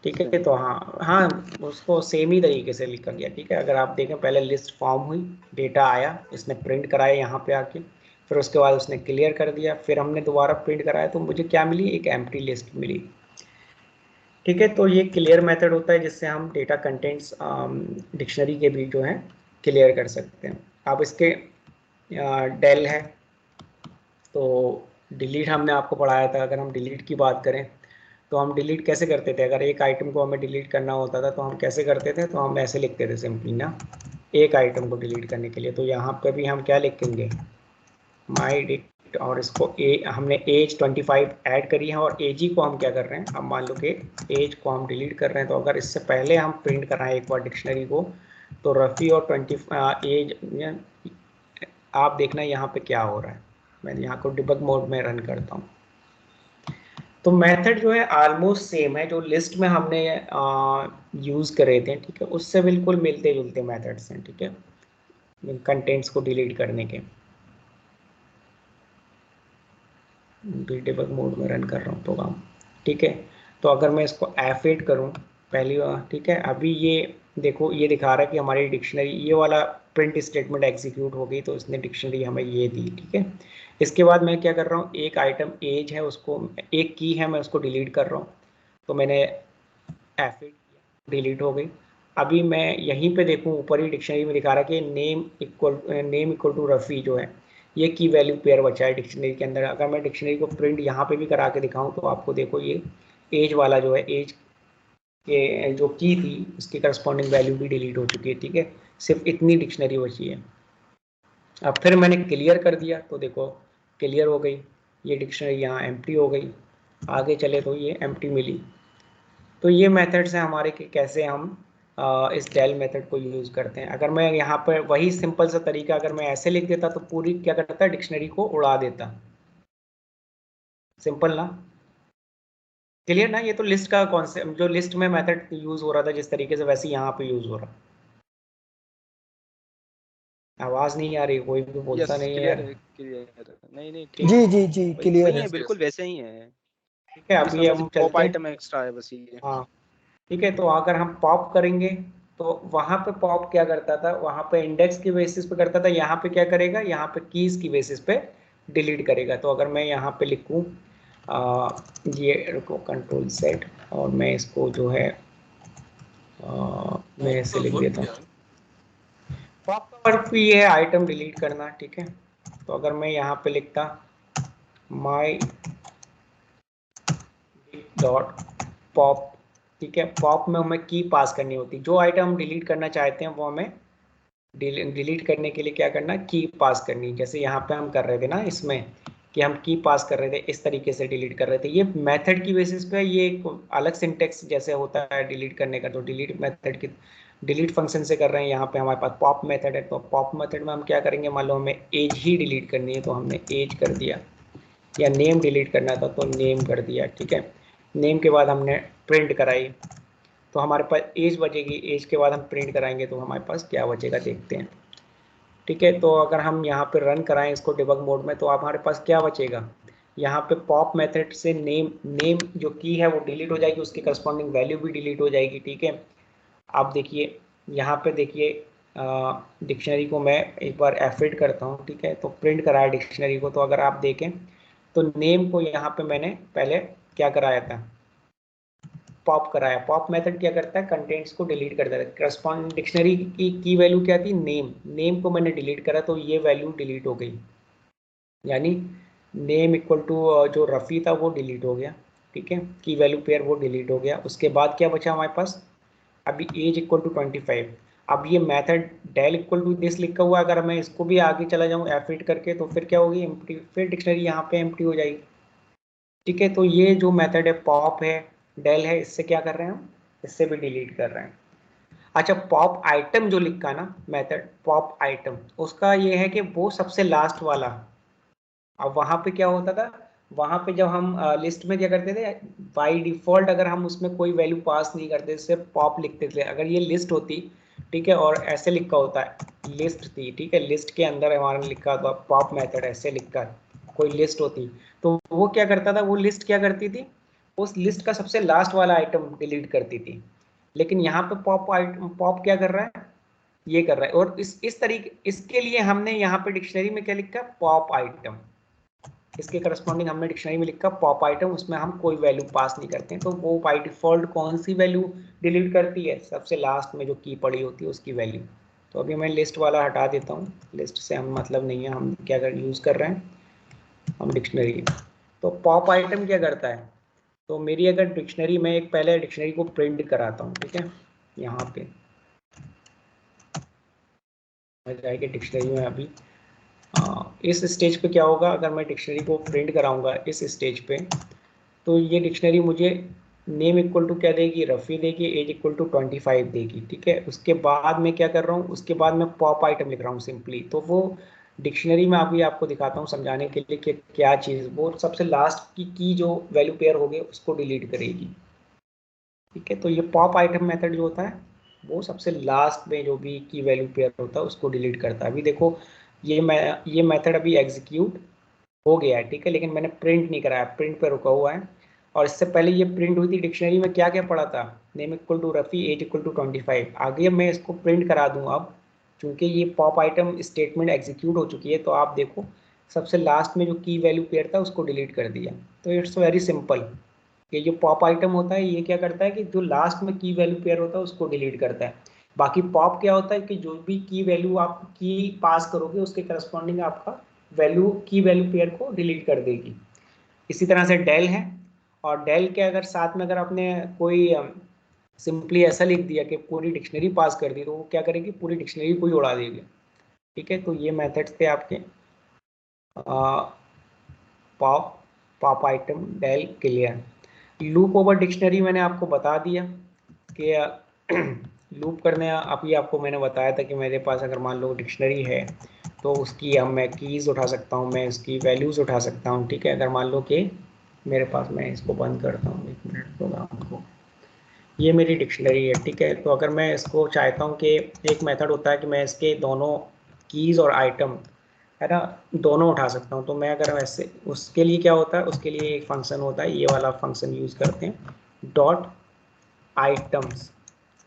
ठीक है, तो हाँ हाँ, उसको सेम ही तरीके से लिखा गया, ठीक है। अगर आप देखें, पहले लिस्ट फॉर्म हुई, डेटा आया, इसने प्रिंट कराया यहाँ पे आके, फिर उसके बाद उसने क्लियर कर दिया, फिर हमने दोबारा प्रिंट कराया तो मुझे क्या मिली, एक एम्प्टी लिस्ट मिली, ठीक है। तो ये क्लियर मेथड होता है जिससे हम डेटा कंटेंट्स डिक्शनरी के भी जो है क्लियर कर सकते हैं। आप इसके डेल है, तो डिलीट हमने आपको पढ़ाया था। अगर हम डिलीट की बात करें तो हम डिलीट कैसे करते थे, अगर एक आइटम को हमें डिलीट करना होता था तो हम कैसे करते थे, तो हम ऐसे लिखते थे सिंपली ना, एक आइटम को डिलीट करने के लिए। तो यहाँ पे भी हम क्या लिखेंगे, माई डिट, और इसको हमने एज 25 ऐड करी है, और एज को हम क्या कर रहे हैं, अब मान लो कि एज को हम डिलीट कर रहे हैं, तो अगर इससे पहले हम प्रिंट कराएं एक बार डिक्शनरी को, तो रफ़ी और 20 एज, आप देखना यहाँ पे क्या हो रहा है। मैं यहाँ को डिबग मोड में रन करता हूँ। तो मेथड जो है ऑलमोस्ट सेम है, जो लिस्ट में हमने यूज़ करे थे, ठीक है, उससे बिल्कुल मिलते जुलते मेथड्स हैं, ठीक है, कंटेंट्स को डिलीट करने के। डिबग मोड में रन कर रहा हूँ प्रोग्राम, ठीक है। तो अगर मैं इसको F8 करूँ पहली बार, ठीक है, अभी ये देखो, ये दिखा रहा है कि हमारी डिक्शनरी, ये वाला प्रिंट स्टेटमेंट एग्जीक्यूट हो गई, तो इसने डिक्शनरी हमें ये दी, ठीक है। इसके बाद मैं क्या कर रहा हूँ, एक आइटम एज है, उसको एक की है, मैं उसको डिलीट कर रहा हूँ, तो मैंने F8 किया, डिलीट हो गई। अभी मैं यहीं पे देखूँ, ऊपर ही डिक्शनरी में दिखा रहा है कि नेम इक्वल टू रफ़ी जो है, ये की वैल्यू पेयर बचा है डिक्शनरी के अंदर। अगर मैं डिक्शनरी को प्रिंट यहाँ पे भी करा के दिखाऊं तो आपको देखो ये एज वाला जो है, एज के जो की थी उसकी करस्पॉन्डिंग वैल्यू भी डिलीट हो चुकी है, ठीक है। सिर्फ इतनी डिक्शनरी बची है। अब फिर मैंने क्लियर कर दिया तो देखो क्लियर हो गई, ये डिक्शनरी यहाँ एम्प्टी हो गई। आगे चले तो ये एम्प्टी मिली। तो ये मेथड्स हैं हमारे कि कैसे हम इस डेल मेथड को यूज़ करते हैं। अगर मैं यहाँ पर वही सिंपल सा तरीका अगर मैं ऐसे लिख देता तो पूरी क्या करता, डिक्शनरी को उड़ा देता। सिंपल ना, क्लियर ना। ये तो लिस्ट का कॉन्सेप्ट, जो लिस्ट में मेथड यूज़ हो रहा था जिस तरीके से, वैसे यहाँ पे यूज़ हो रहा। आवाज़ नहीं आ रही, कोई भी बोलता यस नहीं है क्लियर यार। है, क्लियर। नहीं ठीक जी है, जी जी क्लियर वही है। है, बिल्कुल वैसे ही है। ठीक है, इसमें अभी बस हम पॉप चलते हैं। आइटम एक्स्ट्रा है बस ये। हाँ ठीक है, तो अगर हम पॉप करेंगे तो वहाँ पे पॉप क्या करता था, वहाँ पे इंडेक्स की बेसिस पे करता था, यहाँ पे क्या करेगा, यहाँ पे कीज की बेसिस पे डिलीट करेगा। तो अगर मैं यहाँ पे लिखूँ ये रुको कंट्रोल सेट, और मैं इसको जो है मैं पॉप ऐसे का लिख वर्क देता क्या हूँ। है? पॉप का वर्क भी ये है आइटम डिलीट करना, ठीक है। तो अगर मैं यहाँ पे लिखता माई डॉट पॉप, ठीक है। पॉप में हमें की पास करनी होती, जो आइटम हम डिलीट करना चाहते हैं वो हमें डिलीट करने के लिए क्या करना, की पास करनी। जैसे यहाँ पे हम कर रहे थे ना इसमें कि हम की पास कर रहे थे, इस तरीके से डिलीट कर रहे थे। ये मेथड की बेसिस पे ये एक अलग सिंटेक्स जैसे होता है डिलीट करने का, तो डिलीट मेथड की डिलीट फंक्शन से कर रहे हैं। यहाँ पे हमारे पास पॉप मेथड है, तो पॉप मेथड में हम क्या करेंगे, मान लो हमें एज ही डिलीट करनी है तो हमने एज कर दिया, या नेम डिलीट करना था तो नेम कर दिया, ठीक है। नेम के बाद हमने प्रिंट कराई तो हमारे पास एज बचेगी, एज के बाद हम प्रिंट कराएंगे तो हमारे पास क्या बचेगा देखते हैं, ठीक है। तो अगर हम यहाँ पे रन कराएं इसको डिबग मोड में तो हमारे पास क्या बचेगा, यहाँ पे पॉप मेथड से नेम नेम जो की है वो डिलीट हो जाएगी, उसकी करस्पॉन्डिंग वैल्यू भी डिलीट हो जाएगी, ठीक है। आप देखिए यहाँ पे देखिए डिक्शनरी को मैं एक बार एफिड करता हूँ, ठीक है। तो प्रिंट कराया डिक्शनरी को, तो अगर आप देखें तो नेम को यहाँ पे मैंने पहले क्या कराया था, पॉप कराया। पॉप मेथड क्या करता है, कंटेंट्स को डिलीट कर देता है। करस्पॉन्डिंग डिक्शनरी की वैल्यू क्या थी, नेम, नेम को मैंने डिलीट करा तो ये वैल्यू डिलीट हो गई, यानी नेम इक्वल टू जो रफ़ी था वो डिलीट हो गया, ठीक है। की वैल्यू पेयर वो डिलीट हो गया। उसके बाद क्या बचा हमारे पास, अभी एज इक्वल टू 25। अब ये method del equal to this लिखा हुआ है, अगर मैं इसको भी आगे चला जाऊँ एफिट करके तो फिर क्या होगी, एम्प्टी, फिर डिक्शनरी यहाँ पे एम्प्टी हो जाएगी, ठीक है। तो ये जो मेथड है पॉप है डेल है, इससे क्या कर रहे हैं हम, इससे भी डिलीट कर रहे हैं। अच्छा, पॉप आइटम जो लिखा ना मेथड पॉप आइटम, उसका ये है कि वो सबसे लास्ट वाला। अब वहां पे क्या होता था, वहां पे जब हम लिस्ट में क्या करते थे, बाय डिफॉल्ट अगर हम उसमें कोई वैल्यू पास नहीं करते, सिर्फ पॉप लिखते थे। अगर ये लिस्ट होती, ठीक है, और ऐसे लिखा होता है लिस्ट थी, ठीक है, लिस्ट के अंदर हमारा लिखा था पॉप मेथड ऐसे लिखकर कोई लिस्ट होती, तो वो क्या करता था, वो लिस्ट क्या करती थी, उस लिस्ट का सबसे लास्ट वाला आइटम डिलीट करती थी। लेकिन यहाँ पे पॉप क्या कर रहा है, ये कर रहा है। और इस तरीके, इसके लिए हमने यहाँ पे डिक्शनरी में क्या लिखा, पॉप आइटम। इसके करस्पॉन्डिंग हमने डिक्शनरी में लिखा पॉप आइटम, उसमें हम कोई वैल्यू पास नहीं करते हैं, तो वो बाय डिफॉल्ट कौन सी वैल्यू डिलीट करती है, सबसे लास्ट में जो की पड़ी होती है उसकी वैल्यू। तो अभी मैं लिस्ट वाला हटा देता हूँ, लिस्ट से हम मतलब नहीं है, हम क्या कर यूज़ कर रहे हैं, हम डिक्शनरी। तो पॉप आइटम क्या करता है, तो मेरी अगर डिक्शनरी में एक पहले डिक्शनरी को प्रिंट कराता हूँ, ठीक है, यहाँ पे जाएगी डिक्शनरी में। अभी इस स्टेज पे क्या होगा, अगर मैं डिक्शनरी को प्रिंट कराऊंगा इस स्टेज पे, तो ये डिक्शनरी मुझे नेम इक्वल टू क्या देगी, रफ़ी देगी, एज इक्वल टू 25 देगी, ठीक है। उसके बाद मैं क्या कर रहा हूँ, उसके बाद मैं पॉप आइटम लिख रहा हूँ सिंपली। तो वो डिक्शनरी में अभी आपको दिखाता हूँ समझाने के लिए कि क्या चीज़, वो सबसे लास्ट की जो वैल्यू पेयर होगी उसको डिलीट करेगी, ठीक है। तो ये पॉप आइटम मेथड जो होता है वो सबसे लास्ट में जो भी की वैल्यू पेयर होता है उसको डिलीट करता है। अभी देखो ये मेथड अभी एग्जीक्यूट हो गया है, ठीक है, लेकिन मैंने प्रिंट नहीं कराया, प्रिंट पे रुका हुआ है। और इससे पहले ये प्रिंट हुई थी डिक्शनरी में, क्या क्या पड़ा था, name equal to Rafi, age equal to 25। आगे मैं इसको प्रिंट करा दूँ अब, चूंकि ये पॉप आइटम स्टेटमेंट एग्जीक्यूट हो चुकी है, तो आप देखो सबसे लास्ट में जो की वैल्यू पेयर था उसको डिलीट कर दिया। तो इट्स वेरी सिंपल। ये जो पॉप आइटम होता है ये क्या करता है कि जो लास्ट में की वैल्यू पेयर होता है उसको डिलीट करता है। बाकी पॉप क्या होता है कि जो भी की वैल्यू आप की पास करोगे उसके करस्पॉन्डिंग आपका वैल्यू की वैल्यू पेयर को डिलीट कर देगी। इसी तरह से डेल है, और डेल के अगर साथ में अगर आपने कोई सिंपली ऐसा लिख दिया कि पूरी डिक्शनरी पास कर दी, तो वो क्या करेगी, पूरी डिक्शनरी को ही उड़ा देगी। ठीक है, तो ये मेथड्स थे आपके pop, pop item, del, clear. Loop over dictionary मैंने आपको बता दिया कि लूप करने, अभी आपको मैंने बताया था कि मेरे पास अगर मान लो डिक्शनरी है तो उसकी अब मैं कीज़ उठा सकता हूँ, मैं इसकी वैल्यूज़ उठा सकता हूँ। ठीक है, अगर मान लो कि मेरे पास, मैं इसको बंद करता हूँ 1 मिनट प्रोग्राम को, ये मेरी डिक्शनरी है। ठीक है, तो अगर मैं इसको चाहता हूँ कि एक मेथड होता है कि मैं इसके दोनों कीज़ और आइटम है ना दोनों उठा सकता हूँ, तो मैं अगर वैसे, उसके लिए क्या होता है, उसके लिए एक फंक्शन होता है, ये वाला फंक्शन यूज़ करते हैं, डॉट आइटम्स।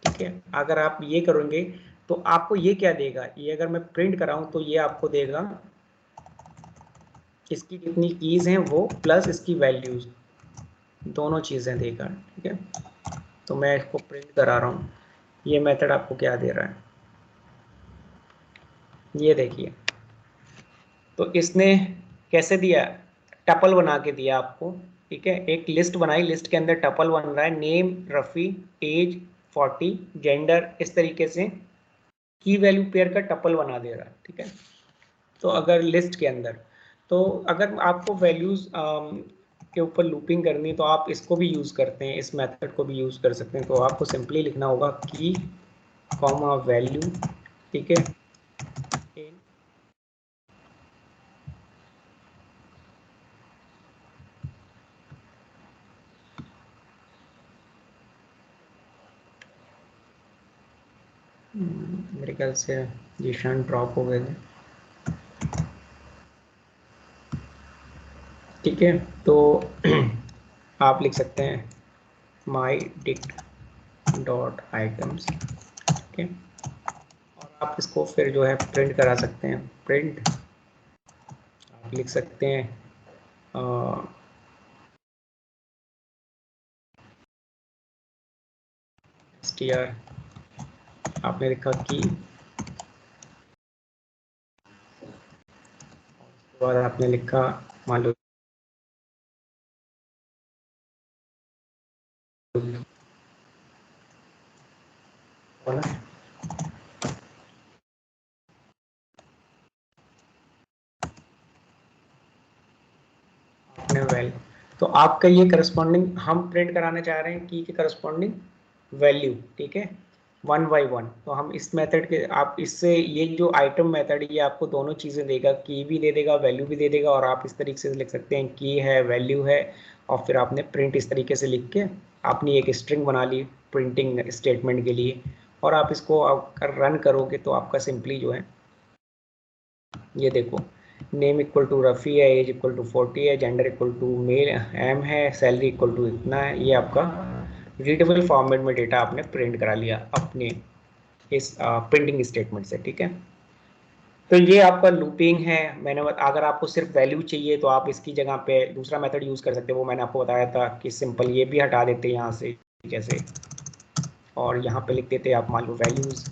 ठीक है, अगर आप ये करेंगे तो आपको ये क्या देगा, ये अगर मैं प्रिंट कराऊं तो ये आपको देगा इसकी कितनी कीज़ हैं वो, प्लस इसकी वैल्यूज़, दोनों चीज़ें देगा। ठीक है, तो मैं इसको प्रिंट करा रहा हूँ, ये मेथड आपको क्या दे रहा है, ये देखिए। तो इसने कैसे दिया, टपल बना के दिया आपको। ठीक है, एक लिस्ट बनाई, लिस्ट के अंदर टपल बन रहा है, नेम रफ़ी, एज 40, जेंडर, इस तरीके से की वैल्यू पेयर का टपल बना दे रहा है। ठीक है, तो अगर लिस्ट के अंदर, तो अगर आपको वैल्यूज़ के ऊपर लूपिंग करनी तो आप इसको भी यूज़ करते हैं, इस मेथड को भी यूज़ कर सकते हैं। तो आपको सिंपली लिखना होगा की कॉमा वैल्यू। ठीक है, मेरे ख्याल से जीशान ड्रॉप हो गए थे। ठीक है, तो आप लिख सकते हैं माई डिक्ट डॉट आइटम्स। ठीक है, और आप इसको फिर जो है प्रिंट करा सकते हैं, प्रिंट आप लिख सकते हैं str, आपने लिखा कि, उसके बाद आपने लिखा मान लो आपने वेल, तो आपका ये करस्पॉन्डिंग हम प्रिंट कराने चाह रहे हैं की के करस्पॉन्डिंग वैल्यू। ठीक है, 1 बाई 1। तो हम इस मेथड के, आप इससे ये जो आइटम मेथड ये आपको दोनों चीज़ें देगा, की भी दे देगा, वैल्यू भी दे देगा। और आप इस तरीके से लिख सकते हैं की है, वैल्यू है, और फिर आपने प्रिंट इस तरीके से लिख के आपने एक स्ट्रिंग बना ली प्रिंटिंग स्टेटमेंट के लिए। और आप इसको अगर रन करोगे तो आपका सिंपली जो है, ये देखो, नेम इक्वल टू रफ़ी है, एज इक्वल टू 40 है, gender equal to male M है, सैलरी इक्वल टू इतना है। ये आपका रीडेबल फॉर्मेट में डेटा आपने प्रिंट करा लिया अपने इस प्रिंटिंग स्टेटमेंट से। ठीक है, तो ये आपका लूपिंग है। मैंने अगर आपको सिर्फ वैल्यू चाहिए तो आप इसकी जगह पे दूसरा मेथड यूज़ कर सकते हैं, वो मैंने आपको बताया था कि सिंपल ये भी हटा देते हैं यहाँ से जैसे, और यहाँ पे लिख देते हैं आप मान लो वैल्यूज़,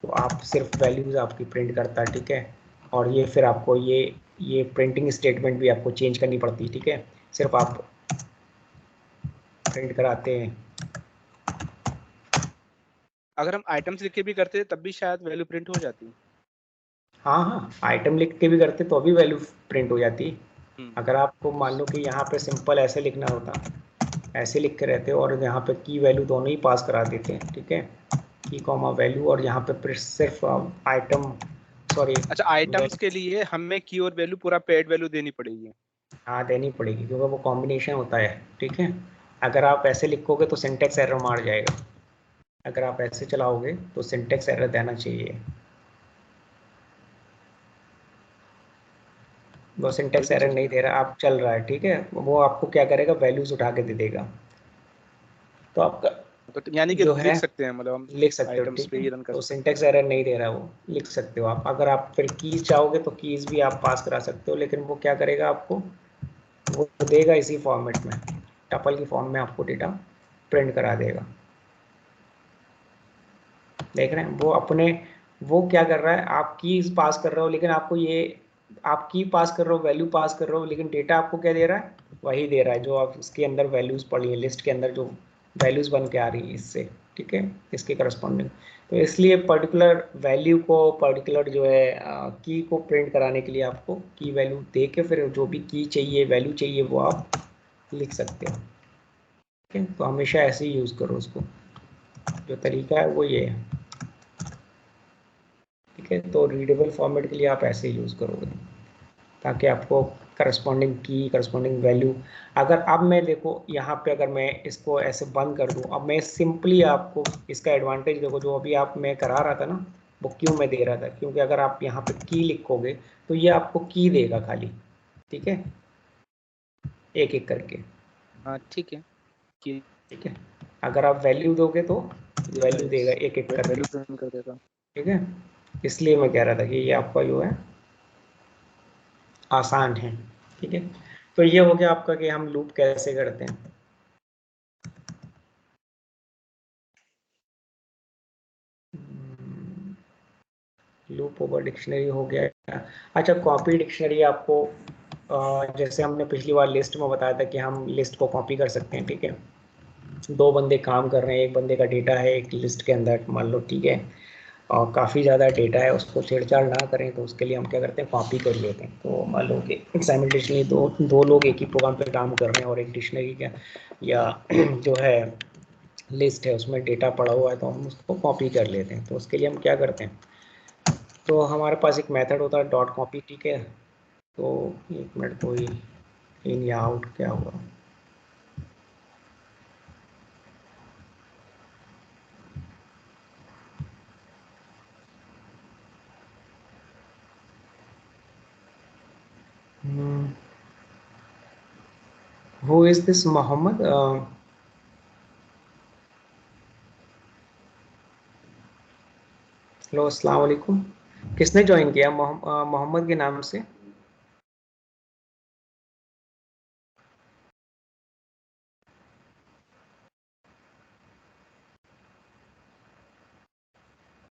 तो आप सिर्फ वैल्यूज़ आपकी प्रिंट करता है। ठीक है, और ये फिर आपको ये प्रिंटिंग स्टेटमेंट भी आपको चेंज करनी पड़ती है। ठीक है, सिर्फ आप प्रिंट कराते हैं। अगर हम आइटम्स लिख के भी करते तब भी शायद वैल्यू प्रिंट हो जाती। हाँ हाँ, आइटम लिख के भी करते तो अभी वैल्यू प्रिंट हो जाती। अगर आपको मान लो कि यहाँ पे सिंपल ऐसे लिखना होता, ऐसे लिख के रहते और यहाँ पे की वैल्यू दोनों ही पास करा देते हैं। ठीक है, की कॉमा वैल्यू, और यहाँ पे सिर्फ आइटम, सॉरी, अच्छा, आइटम्स के लिए हमें की और वैल्यू पूरा पेड वैल्यू देनी पड़ेगी। हाँ देनी पड़ेगी, क्योंकि वो कॉम्बिनेशन होता है। ठीक है, अगर आप ऐसे लिखोगे तो सिंटेक्स एरर मार जाएगा, अगर आप ऐसे चलाओगे तो सिंटेक्स एरर देना चाहिए। वो सिंटेक्स बिल्कुल एरर सही नहीं है। दे रहा, आप चल रहा है। ठीक है, वो आपको क्या करेगा, वैल्यूज उठा के दे देगा। तो आपका तो यानी कि जो लिख है सकते हैं, मतलब हम लिख सकते हो। आइटम्स ठीक पे है, ही रन कर तो सकते सिंटेक्स एरर नहीं दे रहा, वो लिख सकते हो आप। अगर आप फिर कीज चाहोगे तो कीज भी आप पास करा सकते हो, लेकिन वो क्या करेगा आपको, वो देगा इसी फॉर्मेट में, टपल की फॉर्म में आपको डेटा प्रिंट करा देगा। देख रहे हैं वो अपने, वो क्या कर रहा है, आप कीज पास कर रहे हो लेकिन आपको ये आप की पास कर रहे हो, वैल्यू पास कर रहे हो, लेकिन डेटा आपको क्या दे रहा है, वही दे रहा है जो आप इसके अंदर वैल्यूज पढ़ी है, लिस्ट के अंदर जो वैल्यूज बन के आ रही है इससे, ठीक है, इसके करस्पॉन्डिंग। तो इसलिए पर्टिकुलर वैल्यू को, पर्टिकुलर जो है की को प्रिंट कराने के लिए आपको की वैल्यू दे के फिर जो भी की चाहिए, वैल्यू चाहिए, वो आप लिख सकते हो। ठीक है, तो हमेशा ऐसे ही यूज़ करो उसको, जो तरीका है वो ये है। ठीक है, तो रीडेबल फॉर्मेट के लिए आप ऐसे ही यूज़ करोगे ताकि आपको करस्पॉन्डिंग की, करस्पॉन्डिंग वैल्यू, अगर अब मैं देखो यहाँ पे अगर मैं इसको ऐसे बंद कर दूँ, अब मैं सिंपली आपको इसका एडवांटेज देखो, जो अभी आप मैं करा रहा था ना, वो क्यों मैं दे रहा था, क्योंकि अगर आप यहाँ पे की लिखोगे तो ये आपको की देगा खाली। ठीक है, एक एक करके। हाँ ठीक है कि ठीक है, अगर आप वैल्यू दोगे तो वैल्यू देगा एक एक करके। वैल्यू प्रिंट कर देगा। ठीक है, इसलिए मैं कह रहा था कि ये आपका जो है आसान है। ठीक है, तो ये हो गया आपका कि हम लूप कैसे करते हैं। लूप ओवर डिक्शनरी हो गया। अच्छा, कॉपी डिक्शनरी आपको जैसे हमने पिछली बार लिस्ट में बताया था कि हम लिस्ट को कॉपी कर सकते हैं। ठीक है, दो बंदे काम कर रहे हैं, एक बंदे का डेटा है एक लिस्ट के अंदर मान लो, ठीक है, और काफ़ी ज़्यादा डेटा है, उसको छेड़छाड़ ना करें, तो उसके लिए हम क्या करते हैं, कॉपी कर लेते हैं। तो मान लो कि साइमल्टेनियसली दो लोग एक ही प्रोग्राम पे काम कर रहे हैं और एक डिक्शनरी का या जो है लिस्ट है उसमें डेटा पड़ा हुआ है, तो हम उसको कॉपी कर लेते हैं। तो उसके लिए हम क्या करते हैं, तो हमारे पास एक मेथड होता है डॉट कॉपी। ठीक है, तो एक मिनट, कोई इन या आउट क्या हुआ, who is this Mohammed? Hello, अस्सलाम वालेकुम। किसने ज्वाइन किया मोहम्मद के नाम से?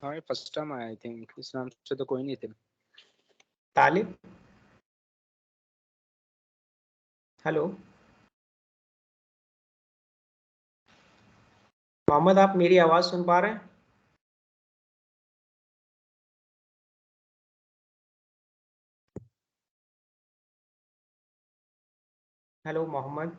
हाँ फर्स्ट टाइम आया आई थिंक, इस नाम से तो कोई नहीं थे। तालिब? हेलो मोहम्मद, आप मेरी आवाज़ सुन पा रहे हैं? हेलो मोहम्मद,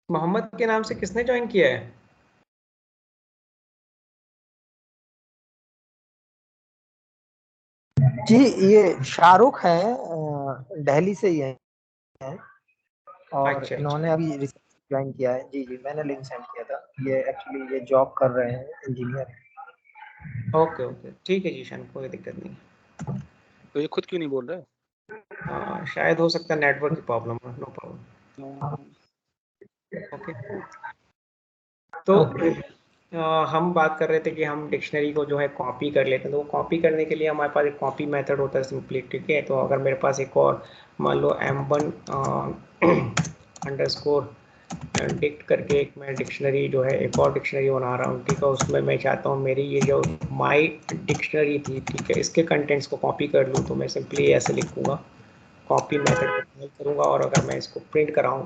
मोहम्मद के नाम से किसने ज्वाइन किया है? जी, ये शाहरुख है, दिल्ली से ही है और अच्छा अच्छा, इन्होंने अभी ज्वाइन किया है। जी जी, मैंने लिंक सेंड किया था। ये एक्चुअली ये जॉब कर रहे हैं, इंजीनियर। ओके ओके, ठीक है जीशान, कोई दिक्कत नहीं। तो ये खुद क्यों नहीं बोल रहा है? शायद हो सकता है नेटवर्क की प्रॉब्लम हो, नो प्रॉब्लम। तो ओके, तो हम बात कर रहे थे कि हम डिक्शनरी को जो है कॉपी कर लेते हैं। तो वो कॉपी करने के लिए हमारे पास एक कॉपी मेथड होता है सिंपली। ठीक है, तो अगर मेरे पास एक और मान लो m1 अंडरस्कोर डिक्ट करके एक मैं डिक्शनरी जो है एक और डिक्शनरी बना रहा हूँ। ठीक है, उसमें मैं चाहता हूँ मेरी ये जो माई डिक्शनरी थी, ठीक है, इसके कंटेंट्स को कॉपी कर लूँ, तो मैं सिंपली ऐसे लिखूँगा, कॉपी मेथड को कॉल करूँगा, और अगर मैं इसको प्रिंट कराऊँ,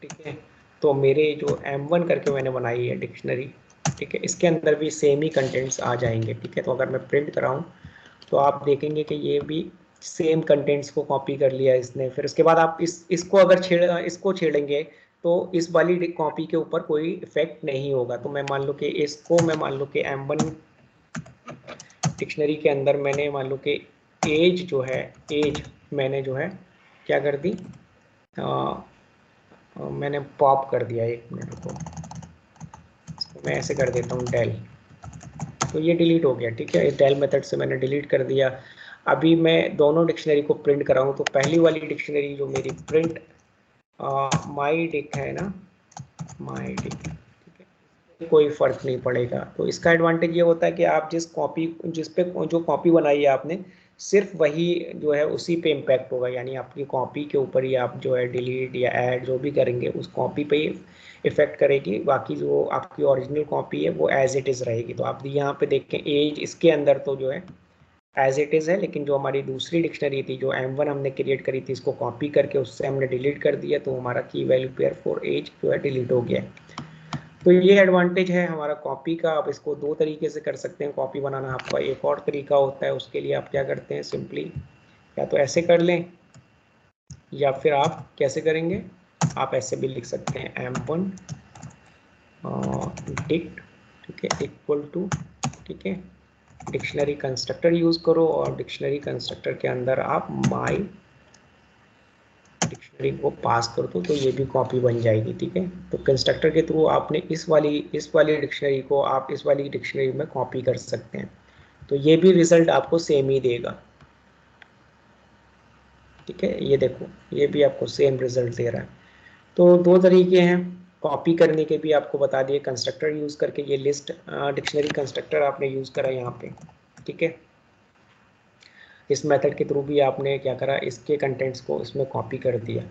ठीक है, तो मेरे जो m1 करके मैंने बनाई है डिक्शनरी, ठीक है, इसके अंदर भी सेम ही कंटेंट्स आ जाएंगे। ठीक है, तो अगर मैं प्रिंट कराऊँ तो आप देखेंगे कि ये भी सेम कंटेंट्स को कॉपी कर लिया इसने। फिर उसके बाद आप इसको अगर इसको छेड़ेंगे तो इस वाली कॉपी के ऊपर कोई इफेक्ट नहीं होगा। तो मैं मान लो कि इसको मैं मान लो कि m1 डिक्शनरी के अंदर मैंने मान लो कि एज जो है, एज मैंने जो है क्या कर दी, मैंने पॉप कर दिया, एक मिनट को मैं ऐसे कर देता हूँ डेल, तो ये डिलीट हो गया। ठीक है, डेल मेथड से मैंने डिलीट कर दिया। अभी मैं दोनों डिक्शनरी को प्रिंट कराऊँ, तो पहली वाली डिक्शनरी जो मेरी प्रिंट माई डिक है ना, माई डिक, ठीक है, कोई फ़र्क नहीं पड़ेगा। तो इसका एडवांटेज ये होता है कि आप जिस पे जो कॉपी बनाई है आपने, सिर्फ वही जो है उसी पे इम्पैक्ट होगा, यानी आपकी कॉपी के ऊपर ही आप जो है डिलीट या ऐड जो भी करेंगे उस कॉपी पे ही इफेक्ट करेगी, बाकी जो आपकी ओरिजिनल कॉपी है वो एज इट इज़ रहेगी। तो आप यहाँ पे देखें एज इसके अंदर तो जो है एज इट इज़ है, लेकिन जो हमारी दूसरी डिक्शनरी थी जो M1 हमने क्रिएट करी थी, इसको कॉपी करके उससे हमने डिलीट कर दिया, तो हमारा की वैल्यू पेयर फॉर एज जो है डिलीट हो गया। तो ये एडवांटेज है हमारा कॉपी का। आप इसको दो तरीके से कर सकते हैं कॉपी बनाना। आपका एक और तरीका होता है, उसके लिए आप क्या करते हैं, सिंपली या तो ऐसे कर लें या फिर आप कैसे करेंगे, आप ऐसे भी लिख सकते हैं M1 डिक्ट, ठीक है, इक्वल टू, ठीक है, डिक्शनरी कंस्ट्रक्टर यूज करो और डिक्शनरी कंस्ट्रक्टर के अंदर आप माई डिक्शनरी को पास कर दो, तो ये भी कॉपी बन जाएगी। ठीक है, तो कंस्ट्रक्टर के थ्रू आपने इस वाली डिक्शनरी को आप इस वाली डिक्शनरी में कॉपी कर सकते हैं, तो ये भी रिजल्ट आपको सेम ही देगा। ठीक है, ये देखो ये भी आपको सेम रिजल्ट दे रहा है। तो दो तरीके हैं कॉपी करने के भी, आपको बता दिए कंस्ट्रक्टर यूज करके, ये लिस्ट डिक्शनरी कंस्ट्रक्टर आपने यूज करा यहाँ पे। ठीक है, इस मेथड के थ्रू भी आपने क्या करा, इसके कंटेंट्स को इसमें कॉपी कर दिया,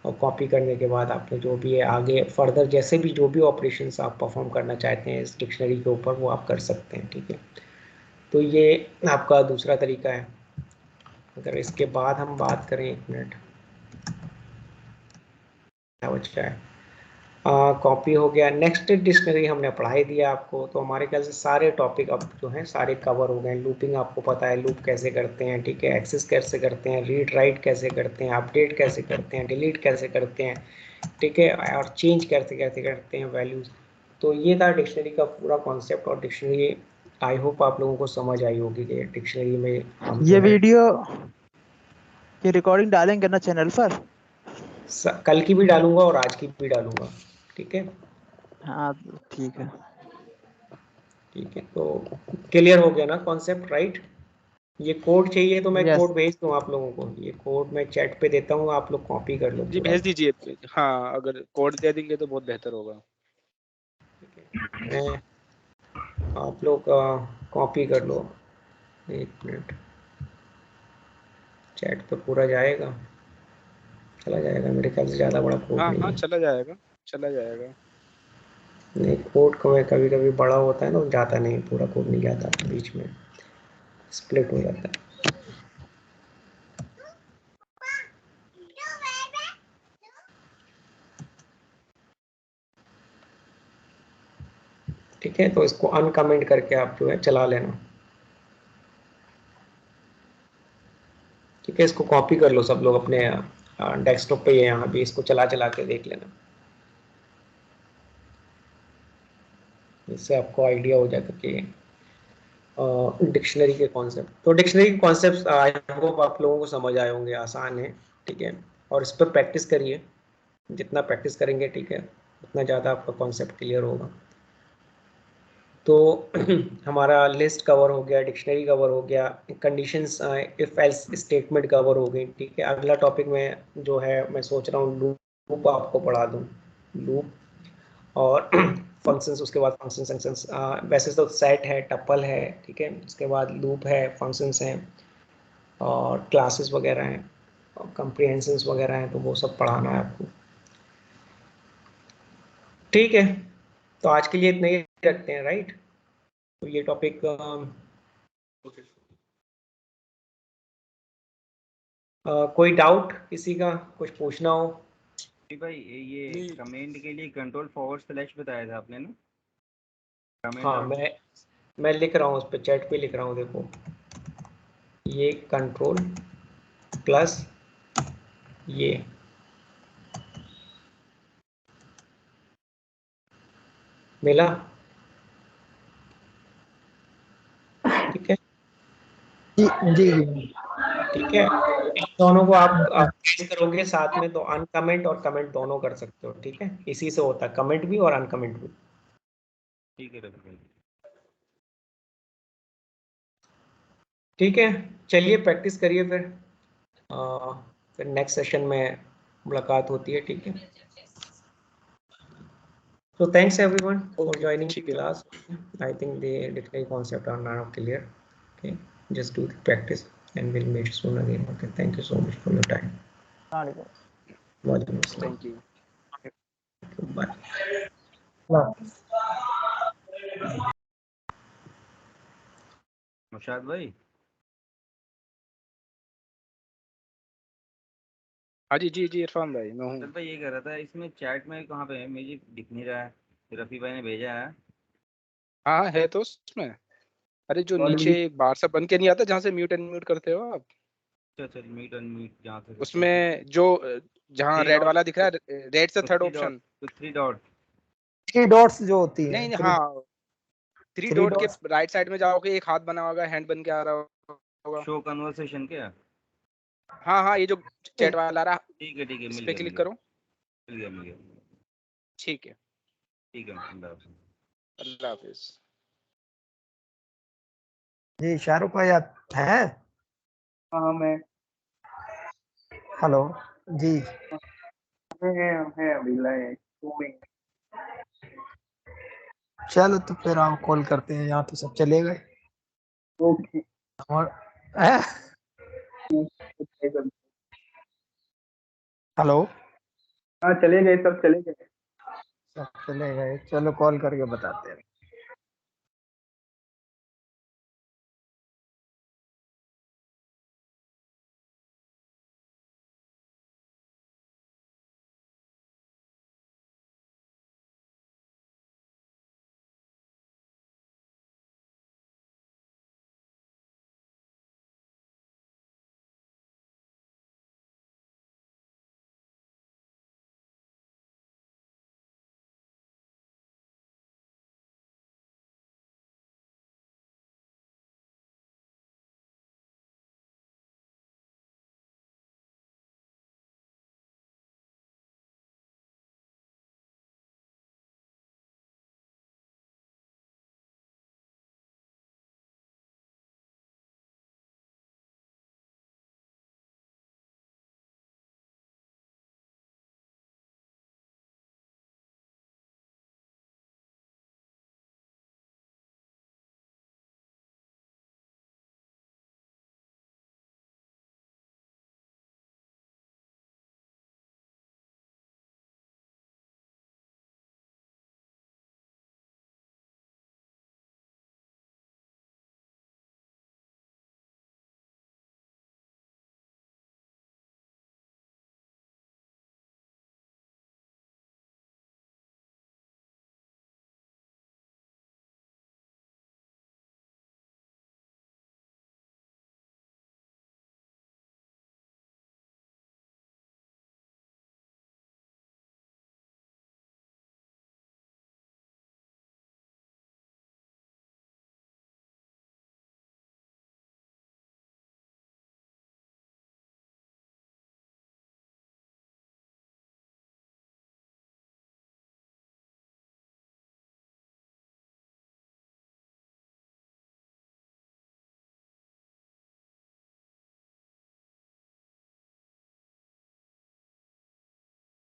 और कॉपी करने के बाद आपने जो भी है आगे फर्दर जैसे भी जो भी ऑपरेशंस आप परफॉर्म करना चाहते हैं इस डिक्शनरी के ऊपर वो आप कर सकते हैं। ठीक है, तो ये आपका दूसरा तरीका है। अगर इसके बाद हम बात करें, एक मिनट क्या बचा है, कॉपी हो गया। नेक्स्ट डिक्शनरी हमने पढ़ा ही दिया आपको, तो हमारे ख्याल से सारे टॉपिक अब जो हैं सारे कवर हो गए। लूपिंग आपको पता है, लूप कैसे करते हैं, ठीक है, एक्सेस कैसे करते हैं, रीड राइट कैसे करते हैं, अपडेट कैसे करते हैं, डिलीट कैसे करते हैं, ठीक है, और चेंज कैसे कैसे करते हैं वैल्यूज़। तो ये था डिक्शनरी का पूरा कॉन्सेप्ट। और डिक्शनरी आई होप आप लोगों को समझ आई होगी कि डिक्शनरी में हम ये जो है वीडियो की रिकॉर्डिंग डालेंगे ना चैनल पर? कल की भी डालूंगा और आज की भी डालूंगा। ठीक है, हाँ ठीक है। ठीक है, तो क्लियर हो गया ना कॉन्सेप्ट, राइट? ये कोड चाहिए तो मैं यस कोड भेज दूं आप लोगों को, ये कोड मैं चैट पे देता हूँ, आप लोग कॉपी कर लो जी पूरा। भेज दीजिए, हाँ अगर कोड दे देंगे तो बहुत बेहतर होगा। मैं आप लोग कॉपी कर लो, एक मिनट, चैट पे पूरा जाएगा, चला जाएगा मेरे ख्याल से, ज़्यादा बड़ा कोड हाँ नहीं हाँ है। चला जाएगा, चला जाएगा। नहीं, कोड कभी कभी बड़ा होता है ना, जाता नहीं, पूरा कोड नहीं जाता, बीच में स्प्लिट हो जाता है। ठीक है, तो इसको अनकमेंट करके आप जो है चला लेना। ठीक है, इसको कॉपी कर लो सब लोग अपने डेस्कटॉप पे, यहाँ भी इसको चला चला के देख लेना, इससे आपको आइडिया हो जाएगा कि डिक्शनरी के कॉन्सेप्ट। तो डिक्शनरी के कॉन्सेप्ट आई होप आप लोगों को समझ आए होंगे, आसान है। ठीक है, और इस पर प्रैक्टिस करिए, जितना प्रैक्टिस करेंगे ठीक है उतना ज़्यादा आपका कॉन्सेप्ट क्लियर होगा। तो हमारा लिस्ट कवर हो गया, डिक्शनरी कवर हो गया, conditions if else statement cover हो गई। ठीक है, अगला टॉपिक में जो है मैं सोच रहा हूँ लूप आपको पढ़ा दूँ, लूप और फंक्शंस, उसके बाद फंक्शंस वैसे तो सेट है, टपल है, ठीक है, उसके बाद लूप है, फंक्शंस हैं और क्लासेस वगैरह हैं और कंप्रीहेंशंस वगैरह हैं, तो वो सब पढ़ाना है आपको। ठीक है, तो आज के लिए इतना ही रखते हैं, राइट? तो ये टॉपिक ओके। कोई डाउट किसी का, कुछ पूछना हो? भाई ये नहीं कमेंट के लिए कंट्रोल फॉरवर्ड स्लैश बताया था आपने ना, कमेंट हाँ, और मैं लिख रहा हूँ उस पर, चैट पे लिख रहा हूँ, देखो ये कंट्रोल प्लस ये, मिला? ठीक है, जी जी जी। ठीक है, इन दोनों को आप प्रेस करोगे साथ में तो अनकमेंट और कमेंट दोनों कर सकते हो। ठीक है, इसी से होता है कमेंट भी और अनकमेंट भी। ठीक है रवि भाई। ठीक है, चलिए प्रैक्टिस करिए फिर नेक्स्ट सेशन में मुलाकात होती है। ठीक है, so thanks everyone for okay joining the ठीक है। class. I think the dictionary concept are now clear. Okay, just do the practice. and we'll meet soon again. Okay, thank you so much for your time. Walaikum assalam. Thank you. Bye. मुशाद भाई, हाँ जी जी जी इरफान भाई मैं हूँ। Sir भाई ये कह रहा था इसमें चैट में कहाँ पे है, मुझे दिख नहीं रहा है। रफ़ी भाई ने भेजा है। हाँ है तो उसमें, अरे जो नीचे बार सा बन के नहीं आता जहाँ से म्यूट एंड म्यूट करते हो आप, अच्छा म्यूट अनम्यूट जहाँ से करते हैं। उसमें जो जहाँ Three रेड dot- वाला दिख रहा है, रेड से तो थर्ड three dot- ऑप्शन, तो 3 डॉट 3 डॉट्स जो होती है, नहीं 3 हाँ 3 डॉट के राइट साइड में जाओगे, एक हाथ बना होगा, हैंड बन के आ रहा होगा। शो कन्वर्सेशन क्या? हाँ हाँ ये जो चैट वाला आ रहा, ठीक है इस मिल पे गया क्लिक करो। मिल गया ठीक है, ठीक है अल्लाह हाफ़िज़। अल्लाह हाफिज। जी शाहरुख भाई आप हैं? हाँ मैं हेलो जी। है अभी लाए 2 मिनट। चलो तो फिर आप कॉल करते हैं, यहाँ तो सब चले गए ओके और हेलो हाँ चले गए, सब चले गए। सब चले गए, चलो कॉल करके बताते हैं।